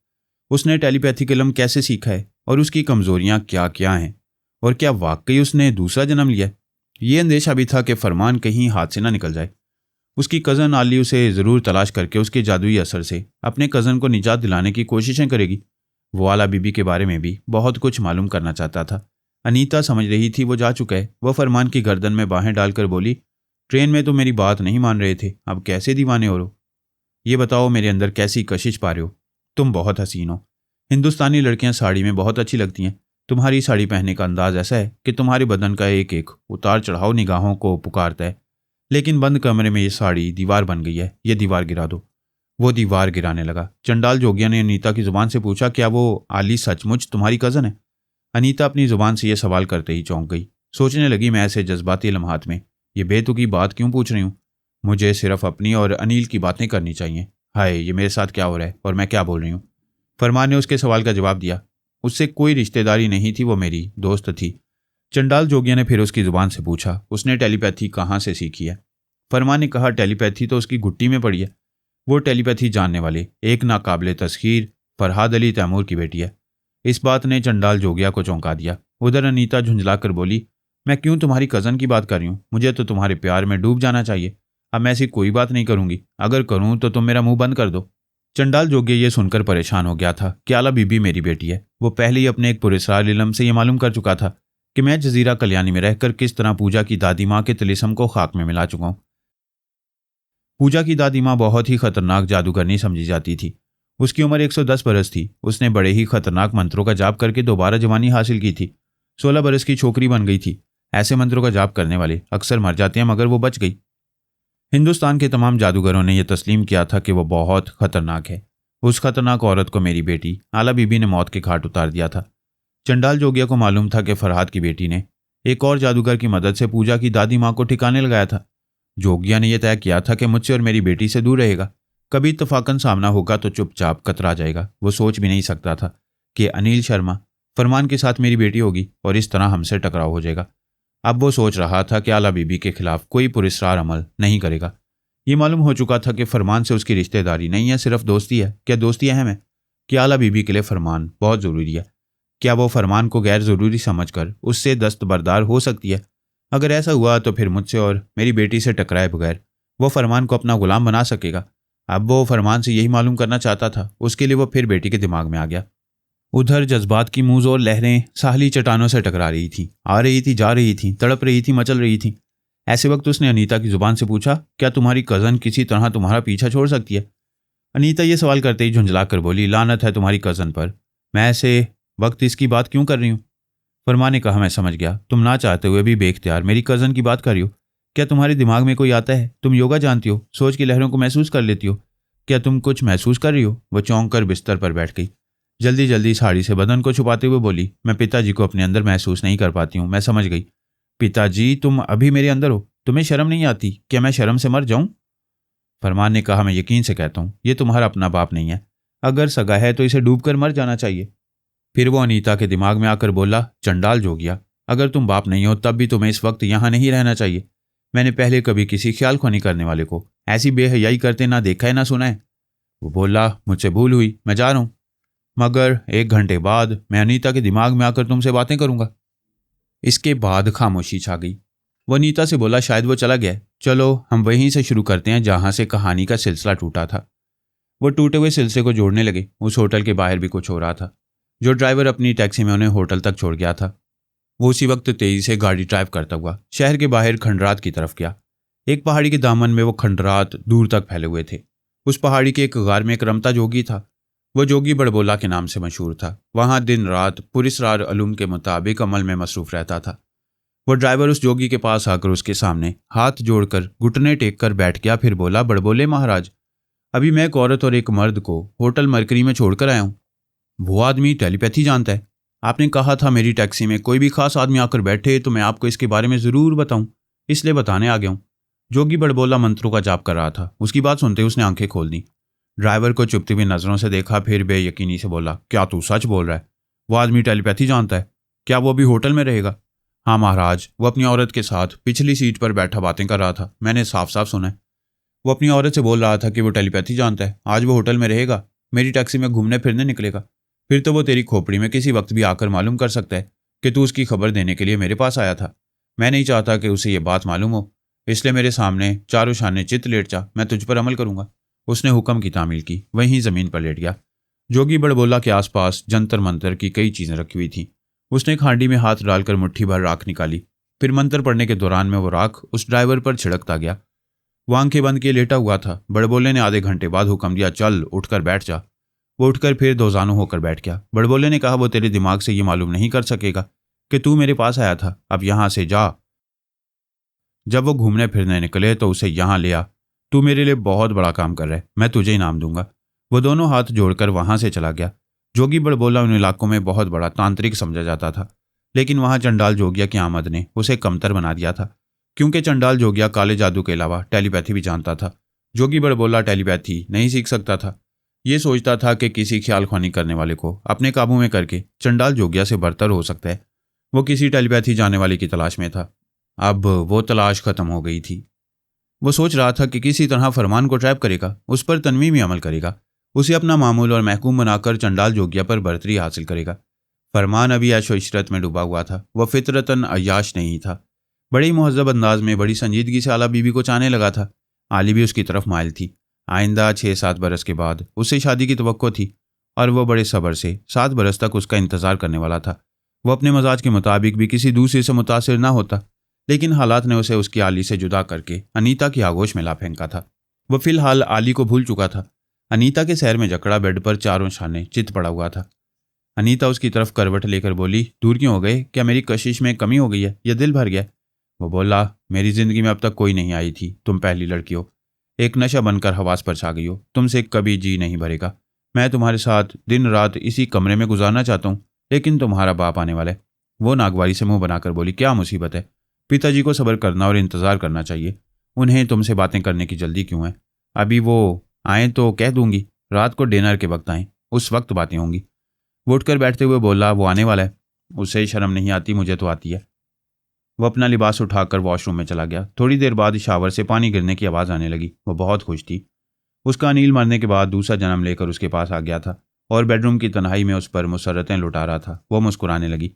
उसने टेलीपैथी का इल्म कैसे सीखा है और उसकी कमज़ोरियाँ क्या क्या हैं, और क्या वाकई उसने दूसरा जन्म लिया है। ये अंदेशा भी था कि फरमान कहीं हाथ से ना निकल जाए। उसकी कज़न आली उसे ज़रूर तलाश करके उसके जादुई असर से अपने कज़न को निजात दिलाने की कोशिशें करेगी। वो आला बीबी के बारे में भी बहुत कुछ मालूम करना चाहता था। अनीता समझ रही थी वो जा चुका है। वह फरमान की गर्दन में बाहें डालकर बोली, ट्रेन में तो मेरी बात नहीं मान रहे थे, अब कैसे दीवाने हो रहो? ये बताओ, मेरे अंदर कैसी कशिश पा रहे हो? तुम बहुत हसीन हो। हिंदुस्तानी लड़कियां साड़ी में बहुत अच्छी लगती हैं। तुम्हारी साड़ी पहनने का अंदाज ऐसा है कि तुम्हारे बदन का एक एक उतार चढ़ाव निगाहों को पुकारता है। लेकिन बंद कमरे में ये साड़ी दीवार बन गई है, ये दीवार गिरा दो। वो दीवार गिराने लगा। चंडाल जोगिया ने अनीता की जुबान से पूछा, क्या वो आली सचमुच तुम्हारी कज़न है? अनीता अपनी जुबान से यह सवाल करते ही चौंक गई। सोचने लगी, मैं ऐसे जज्बाती लम्हात में ये बेतुकी बात क्यों पूछ रही हूँ? मुझे सिर्फ अपनी और अनिल की बातें करनी चाहिए। हाय, ये मेरे साथ क्या हो रहा है और मैं क्या बोल रही हूँ? फरमान ने उसके सवाल का जवाब दिया। उससे कोई रिश्तेदारी नहीं थी, वो मेरी दोस्त थी। चंडाल जोगिया ने फिर उसकी जुबान से पूछा, उसने टेलीपैथी कहाँ से सीखी है? फरमान ने कहा, टेलीपैथी तो उसकी घुट्टी में पड़ी है। वो टेलीपैथी जानने वाले एक नाकाबिले तस्खीर फरहाद अली तैमूर की बेटी है। इस बात ने चंडाल जोगिया को चौंका दिया। उधर अनीता झुंझलाकर बोली, मैं क्यों तुम्हारी कज़न की बात कर रही हूँ? मुझे तो तुम्हारे प्यार में डूब जाना चाहिए। अब मैं ऐसी कोई बात नहीं करूंगी, अगर करूं तो तुम मेरा मुंह बंद कर दो। चंडाल जोगिया ये सुनकर परेशान हो गया था कि आला बीबी मेरी बेटी है। वो पहले ही अपने एक पुरस्कार इल्म से ये मालूम कर चुका था कि मैं जजीरा कल्याणी में रहकर किस तरह पूजा की दादी माँ के तिलिस्म को खाक में मिला चुका हूँ। पूजा की दादी माँ बहुत ही खतरनाक जादूगरनी समझी जाती थी। उसकी उम्र 110 बरस थी। उसने बड़े ही खतरनाक मंत्रों का जाप करके दोबारा जवानी हासिल की थी। 16 बरस की छोकरी बन गई थी। ऐसे मंत्रों का जाप करने वाले अक्सर मर जाते हैं, मगर वो बच गई। हिंदुस्तान के तमाम जादूगरों ने यह तस्लीम किया था कि वो बहुत खतरनाक है। उस खतरनाक औरत को मेरी बेटी आला बीबी ने मौत के घाट उतार दिया था। चंडाल जोगिया को मालूम था कि फरहाद की बेटी ने एक और जादूगर की मदद से पूजा की दादी माँ को ठिकाने लगाया था। जोगिया ने यह तय किया था कि मुझसे और मेरी बेटी से दूर रहेगा। कभी इत्तफाकन सामना होगा तो चुपचाप कतरा जाएगा। वो सोच भी नहीं सकता था कि अनिल शर्मा फरमान के साथ मेरी बेटी होगी और इस तरह हमसे टकराव हो जाएगा। अब वो सोच रहा था कि आला बीबी के खिलाफ कोई पुरस्कार अमल नहीं करेगा। ये मालूम हो चुका था कि फरमान से उसकी रिश्तेदारी नहीं है, सिर्फ दोस्ती है। क्या दोस्ती अहम है? कि आला बीबी के लिए फरमान बहुत ज़रूरी है? क्या वो फरमान को गैर ज़रूरी समझकर उससे दस्तबरदार हो सकती है? अगर ऐसा हुआ तो फिर मुझसे और मेरी बेटी से टकराए बगैर वो फरमान को अपना गुलाम बना सकेगा। अब वो फरमान से यही मालूम करना चाहता था। उसके लिए वो फिर बेटी के दिमाग में आ गया। उधर जज्बात की मूंज़ोर लहरें साहली चट्टानों से टकरा रही थी, आ रही थी, जा रही थी, तड़प रही थी, मचल रही थी। ऐसे वक्त उसने अनीता की जुबान से पूछा, क्या तुम्हारी कज़न किसी तरह तुम्हारा पीछा छोड़ सकती है? अनीता ये सवाल करते ही झुंझला कर बोली, लानत है तुम्हारी कज़न पर, मैं ऐसे वक्त इसकी बात क्यों कर रही हूँ? फरमान ने कहा, मैं समझ गया, तुम ना चाहते हुए भी बेख्तियार मेरी कज़न की बात कर रही हो। क्या तुम्हारे दिमाग में कोई आता है? तुम योगा जानती हो, सोच की लहरों को महसूस कर लेती हो। क्या तुम कुछ महसूस कर रही हो? वो चौंक कर बिस्तर पर बैठ गई। जल्दी जल्दी साड़ी से बदन को छुपाते हुए बोली, मैं पिताजी को अपने अंदर महसूस नहीं कर पाती हूँ। मैं समझ गई। पिताजी, तुम अभी मेरे अंदर हो, तुम्हें शर्म नहीं आती? क्या मैं शर्म से मर जाऊं? फरमान ने कहा, मैं यकीन से कहता हूँ ये तुम्हारा अपना बाप नहीं है। अगर सगा है तो इसे डूबकर मर जाना चाहिए। फिर वो अनीता के दिमाग में आकर बोला, चंडाल जोगिया, अगर तुम बाप नहीं हो तब भी तुम्हें इस वक्त यहाँ नहीं रहना चाहिए। मैंने पहले कभी किसी ख्याल खोनी करने वाले को ऐसी बेहयाई करते ना देखा है ना सुना है। वो बोला, मुझसे भूल हुई, मैं जा रहा हूँ, मगर 1 घंटे बाद मैं अनीता के दिमाग में आकर तुमसे बातें करूंगा। इसके बाद खामोशी छा गई। वो अनीता से बोला, शायद वो चला गया, चलो हम वहीं से शुरू करते हैं जहां से कहानी का सिलसिला टूटा था। वो टूटे हुए सिलसिले को जोड़ने लगे। उस होटल के बाहर भी कुछ हो रहा था। जो ड्राइवर अपनी टैक्सी में उन्हें होटल तक छोड़ गया था, वो उसी वक्त तेजी से गाड़ी ड्राइव करता हुआ शहर के बाहर खंडरात की तरफ गया। एक पहाड़ी के दामन में वो खंडरात दूर तक फैले हुए थे। उस पहाड़ी के एक गार में एक रमता जोगी था। वो जोगी बड़बोला के नाम से मशहूर था। वहां दिन रात पुरिसरार अलूम के मुताबिक अमल में मसरूफ रहता था। वो ड्राइवर उस जोगी के पास आकर उसके सामने हाथ जोड़कर घुटने टेक कर बैठ गया। फिर बोला, बड़बोले महाराज, अभी मैं एक औरत और एक मर्द को होटल मरकरी में छोड़कर आया हूँ। वो आदमी टेलीपैथी जानता है। आपने कहा था मेरी टैक्सी में कोई भी खास आदमी आकर बैठे तो मैं आपको इसके बारे में ज़रूर बताऊं, इसलिए बताने आ गया हूं। जोगी बड़बोला मंत्रों का जाप कर रहा था। उसकी बात सुनते ही उसने आंखें खोल दी। ड्राइवर को चुपती हुई नज़रों से देखा, फिर बेयकीनी से बोला, क्या तू सच बोल रहा है? वो आदमी टेलीपैथी जानता है? क्या वो भी होटल में रहेगा? हाँ महाराज, वो अपनी औरत के साथ पिछली सीट पर बैठा बातें कर रहा था, मैंने साफ साफ सुना है। वो अपनी औरत से बोल रहा था कि वो टेलीपैथी जानता है। आज वो होटल में रहेगा, मेरी टैक्सी में घूमने फिरने निकलेगा। फिर तो वो तेरी खोपड़ी में किसी वक्त भी आकर मालूम कर सकता है कि तू उसकी खबर देने के लिए मेरे पास आया था। मैं नहीं चाहता कि उसे ये बात मालूम हो, इसलिए मेरे सामने चारों शाने चित लेट जा, मैं तुझ पर अमल करूंगा। उसने हुक्म की तामील की, वहीं जमीन पर लेट गया। जोगी बड़बोला के आसपास जंतर मंतर की कई चीजें रखी हुई थी। उसने एक हांडी में हाथ डालकर मुट्ठी भर राख निकाली। फिर मंत्र पढ़ने के दौरान में वो राख उस ड्राइवर पर छिड़कता गया। वो आंखें बंद किए लेटा हुआ था। बड़बोले ने आधे घंटे बाद हुक्म दिया, चल उठकर बैठ जा। वो उठकर फिर दोजानू होकर बैठ गया। बड़बोले ने कहा, वो तेरे दिमाग से ये मालूम नहीं कर सकेगा कि तू मेरे पास आया था, अब यहां से जा। जब वो घूमने फिरने निकले तो उसे यहां ले आ। तू मेरे लिए बहुत बड़ा काम कर रहा है, मैं तुझे इनाम दूंगा। वो दोनों हाथ जोड़कर वहां से चला गया। जोगी बड़बोला उन इलाकों में बहुत बड़ा तांत्रिक समझा जाता था, लेकिन वहां चंडाल जोगिया की आमद ने उसे कमतर बना दिया था, क्योंकि चंडाल जोगिया काले जादू के अलावा टेलीपैथी भी जानता था। जोगी बड़बोला टेलीपैथी नहीं सीख सकता था। ये सोचता था कि किसी ख्याल ख्वानी करने वाले को अपने काबू में करके चंडाल जोगिया से बरतर हो सकता है। वो किसी टेलीपैथी जानने वाले की तलाश में था। अब वो तलाश खत्म हो गई थी। वो सोच रहा था कि किसी तरह फरमान को ट्रैप करेगा, उस पर तनवीमी अमल करेगा, उसे अपना मामूल और महकूम बनाकर चंडाल जोगिया पर बरतरी हासिल करेगा। फरमान अभी ऐशो इशरत में डूबा हुआ था। वह फितरतन अय्याश नहीं था। बड़ी मुहज़्ज़ब अंदाज में बड़ी संजीदगी से आला बीबी को चाहने लगा था। आली भी उसकी तरफ माइल थी। आइंदा 6-7 बरस के बाद उससे शादी की तवक्को थी और वह बड़े सब्र से 7 बरस तक उसका इंतज़ार करने वाला था। वह अपने मजाज के मुताबिक भी किसी दूसरे से मुतासिर ना होता, लेकिन हालात ने उसे उसकी आली से जुदा करके अनीता की आगोश में ला फेंका था। वह फिलहाल आली को भूल चुका था। अनीता के सैर में जकड़ा बेड पर चारों शाने चित पड़ा हुआ था। अनीता उसकी तरफ करवट लेकर बोली, दूर क्यों हो गए? क्या मेरी कशिश में कमी हो गई है या दिल भर गया? वो बोला, मेरी जिंदगी में अब तक कोई नहीं आई थी, तुम पहली लड़की हो। एक नशा बनकर हवास पर छा गई हो, तुमसे कभी जी नहीं भरेगा। मैं तुम्हारे साथ दिन रात इसी कमरे में गुजारना चाहता हूँ, लेकिन तुम्हारा बाप आने वाला है। वो नागवारी से मुंह बनाकर बोली, क्या मुसीबत है? पिताजी को सब्र करना और इंतजार करना चाहिए। उन्हें तुमसे बातें करने की जल्दी क्यों है? अभी वो आए तो कह दूंगी रात को डिनर के वक्त आए, उस वक्त बातें होंगी। वो उठकर बैठते हुए बोला, वो आने वाला है। उसे शर्म नहीं आती, मुझे तो आती है। वो अपना लिबास उठाकर वॉशरूम में चला गया। थोड़ी देर बाद शावर से पानी गिरने की आवाज़ आने लगी। वो बहुत खुश थी। उसका अनिल मरने के बाद दूसरा जन्म लेकर उसके पास आ गया था और बेडरूम की तन्हाई में उस पर मुसर्रतें लुटा रहा था। वो मुस्कुराने लगी।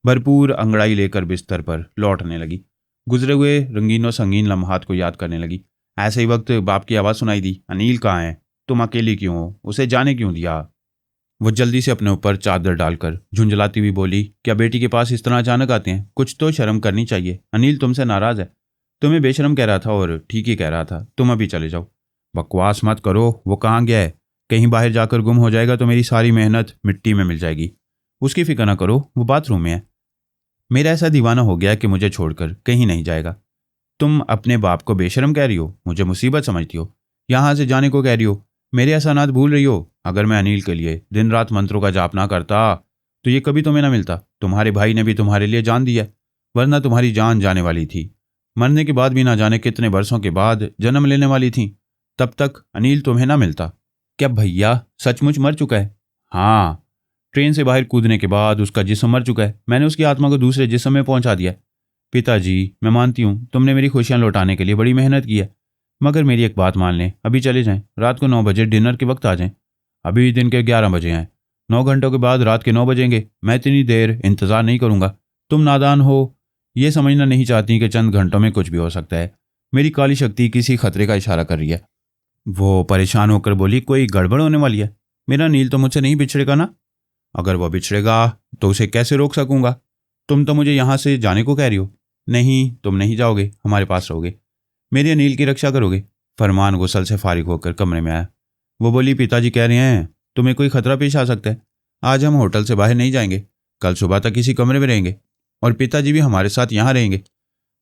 भरपूर अंगड़ाई लेकर बिस्तर पर लौटने लगी। गुजरे हुए रंगीनों संगीन लम्हात को याद करने लगी। ऐसे ही वक्त बाप की आवाज़ सुनाई दी, अनिल कहाँ है? तुम अकेली क्यों हो? उसे जाने क्यों दिया? वो जल्दी से अपने ऊपर चादर डालकर झुंझलाती हुई बोली, क्या बेटी के पास इस तरह अचानक आते हैं? कुछ तो शर्म करनी चाहिए। अनिल तुमसे नाराज है। तुम्हें बेशर्म कह रहा था और ठीक ही कह रहा था। तुम अभी चले जाओ। बकवास मत करो। वो कहाँ गया है? कहीं बाहर जाकर गुम हो जाएगा तो मेरी सारी मेहनत मिट्टी में मिल जाएगी। उसकी फिक्र ना करो, वो बाथरूम में है। मेरा ऐसा दीवाना हो गया कि मुझे छोड़कर कहीं नहीं जाएगा। तुम अपने बाप को बेशर्म कह रही हो, मुझे मुसीबत समझती हो, यहाँ से जाने को कह रही हो, मेरे एहसानात भूल रही हो। अगर मैं अनिल के लिए दिन रात मंत्रों का जाप ना करता तो ये कभी तुम्हें ना मिलता। तुम्हारे भाई ने भी तुम्हारे लिए जान दिया, वरना तुम्हारी जान जाने वाली थी। मरने के बाद भी ना जाने कितने बरसों के बाद जन्म लेने वाली थी, तब तक अनिल तुम्हें ना मिलता। क्या भैया सचमुच मर चुका है? हाँ, ट्रेन से बाहर कूदने के बाद उसका जिस्म मर चुका है। मैंने उसकी आत्मा को दूसरे जिस्म में पहुंचा दिया। पिताजी, मैं मानती हूँ तुमने मेरी खुशियाँ लौटाने के लिए बड़ी मेहनत की है, मगर मेरी एक बात मान लें, अभी चले जाएं। रात को 9 बजे डिनर के वक्त आ जाएं। अभी दिन के 11 बजे हैं। 9 घंटों के बाद रात के 9 बजेंगे। मैं इतनी देर इंतज़ार नहीं करूँगा। तुम नादान हो, ये समझना नहीं चाहती कि चंद घंटों में कुछ भी हो सकता है। मेरी काली शक्ति किसी खतरे का इशारा कर रही है। वो परेशान होकर बोली, कोई गड़बड़ होने वाली है? मेरा नील तो मुझसे नहीं बिछड़ेगा ना? अगर वो बिछड़ेगा तो उसे कैसे रोक सकूंगा? तुम तो मुझे यहाँ से जाने को कह रही हो। नहीं, तुम नहीं जाओगे, हमारे पास रहोगे, मेरे अनिल की रक्षा करोगे। फरमान गुस्से से फारिग होकर कमरे में आया। वो बोली, पिताजी कह रहे हैं तुम्हें कोई खतरा पेश आ सकता है। आज हम होटल से बाहर नहीं जाएंगे, कल सुबह तक इसी कमरे में रहेंगे और पिताजी भी हमारे साथ यहाँ रहेंगे।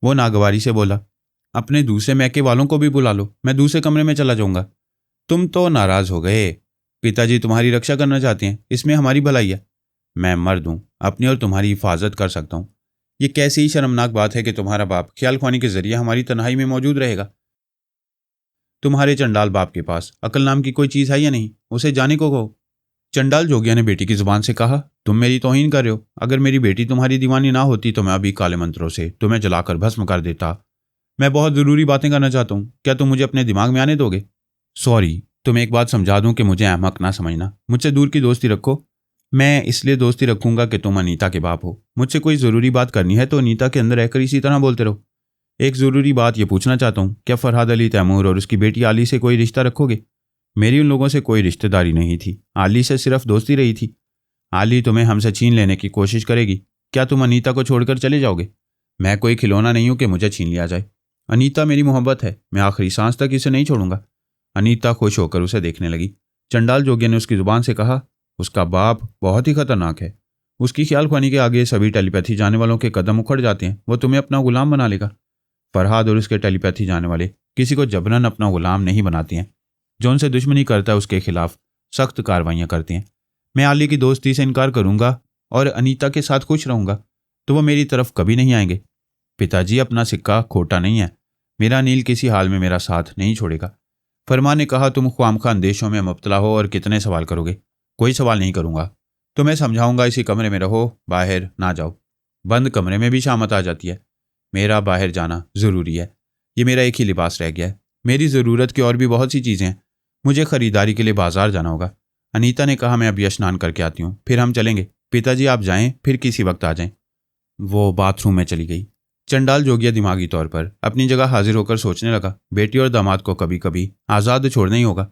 वो नागवारी से बोला, अपने दूसरे मैके वालों को भी बुला लो, मैं दूसरे कमरे में चला जाऊंगा। तुम तो नाराज हो गए। पिताजी तुम्हारी रक्षा करना चाहते हैं, इसमें हमारी भलाई है। मैं मर्द हूं, अपनी और तुम्हारी हिफाजत कर सकता हूं। ये कैसी ही शर्मनाक बात है कि तुम्हारा बाप ख्याल ख्वानी के जरिए हमारी तन्हाई में मौजूद रहेगा। तुम्हारे चंडाल बाप के पास अकल नाम की कोई चीज है या नहीं? उसे जाने को कहो। चंडाल जोगिया ने बेटी की जुबान से कहा, तुम मेरी तौहीन कर रहे हो। अगर मेरी बेटी तुम्हारी दीवानी ना होती तो मैं अभी काले मंत्रों से तुम्हें जलाकर भस्म कर देता। मैं बहुत ज़रूरी बातें करना चाहता हूँ, क्या तुम मुझे अपने दिमाग में आने दोगे? सॉरी, तुम एक बात समझा दूं कि मुझे अहमक ना समझना। मुझसे दूर की दोस्ती रखो। मैं इसलिए दोस्ती रखूंगा कि तुम अनीता के बाप हो। मुझसे कोई ज़रूरी बात करनी है तो अनीता के अंदर रहकर इसी तरह बोलते रहो। एक ज़रूरी बात ये पूछना चाहता हूँ, क्या फरहाद अली तैमूर और उसकी बेटी आली से कोई रिश्ता रखोगे? मेरी उन लोगों से कोई रिश्तेदारी नहीं थी, आली से सिर्फ दोस्ती रही थी। आली तुम्हें हमसे छीन लेने की कोशिश करेगी। क्या तुम अनीता को छोड़कर चले जाओगे? मैं कोई खिलौना नहीं हूं कि मुझे छीन लिया जाए। अनीता मेरी मोहब्बत है, मैं आखिरी सांस तक इसे नहीं छोड़ूंगा। अनीता खुश होकर उसे देखने लगी। चंडाल जोगिया ने उसकी जुबान से कहा, उसका बाप बहुत ही खतरनाक है। उसकी ख्याल ख्वानी के आगे सभी टेलीपैथी जाने वालों के कदम उखड़ जाते हैं। वो तुम्हें अपना गुलाम बना लेगा। फरहाद और उसके टेलीपैथी जाने वाले किसी को जबरन अपना गुलाम नहीं बनाते हैं। जो उनसे दुश्मनी करता है उसके खिलाफ सख्त कार्रवाइयाँ करते हैं। मैं आली की दोस्ती से इनकार करूंगा और अनीता के साथ खुश रहूंगा तो वो मेरी तरफ कभी नहीं आएंगे। पिताजी, अपना सिक्का खोटा नहीं है। मेरा अनिल किसी हाल में मेरा साथ नहीं छोड़ेगा। फरमान ने कहा, तुम ख्वामखा अंदेशों में मुब्तला हो और कितने सवाल करोगे? कोई सवाल नहीं करूंगा। तुम्हें समझाऊंगा, इसी कमरे में रहो, बाहर ना जाओ। बंद कमरे में भी शामत आ जाती है। मेरा बाहर जाना ज़रूरी है। ये मेरा एक ही लिबास रह गया है। मेरी ज़रूरत की और भी बहुत सी चीज़ें हैं। मुझे ख़रीदारी के लिए बाजार जाना होगा। अनीता ने कहा, मैं अभी स्नान करके आती हूँ, फिर हम चलेंगे। पिताजी, आप जाएं, फिर किसी वक्त आ जाएं। वो बाथरूम में चली गई। चंडाल जोगिया दिमागी तौर पर अपनी जगह हाजिर होकर सोचने लगा, बेटी और दामाद को कभी कभी आज़ाद छोड़ना ही होगा।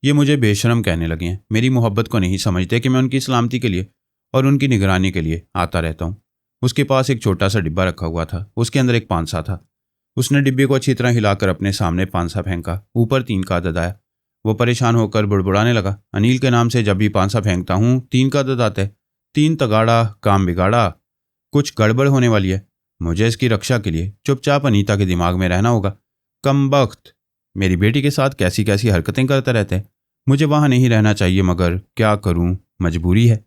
ये मुझे बेशरम कहने लगे हैं। मेरी मोहब्बत को नहीं समझते कि मैं उनकी सलामती के लिए और उनकी निगरानी के लिए आता रहता हूँ। उसके पास एक छोटा सा डिब्बा रखा हुआ था, उसके अंदर एक पानसा था। उसने डिब्बे को अच्छी तरह हिलाकर अपने सामने पानसा फेंका, ऊपर 3 का अदद आया। वो परेशान होकर बुड़बुड़ाने लगा, अनिल के नाम से जब भी पानसा फेंकता हूँ 3 का अदद आता है। 3 तगाड़ा, काम बिगाड़ा, कुछ गड़बड़ होने वाली है। मुझे इसकी रक्षा के लिए चुपचाप अनीता के दिमाग में रहना होगा। कमबख्त, मेरी बेटी के साथ कैसी कैसी हरकतें करता रहता है। मुझे वहाँ नहीं रहना चाहिए, मगर क्या करूँ, मजबूरी है।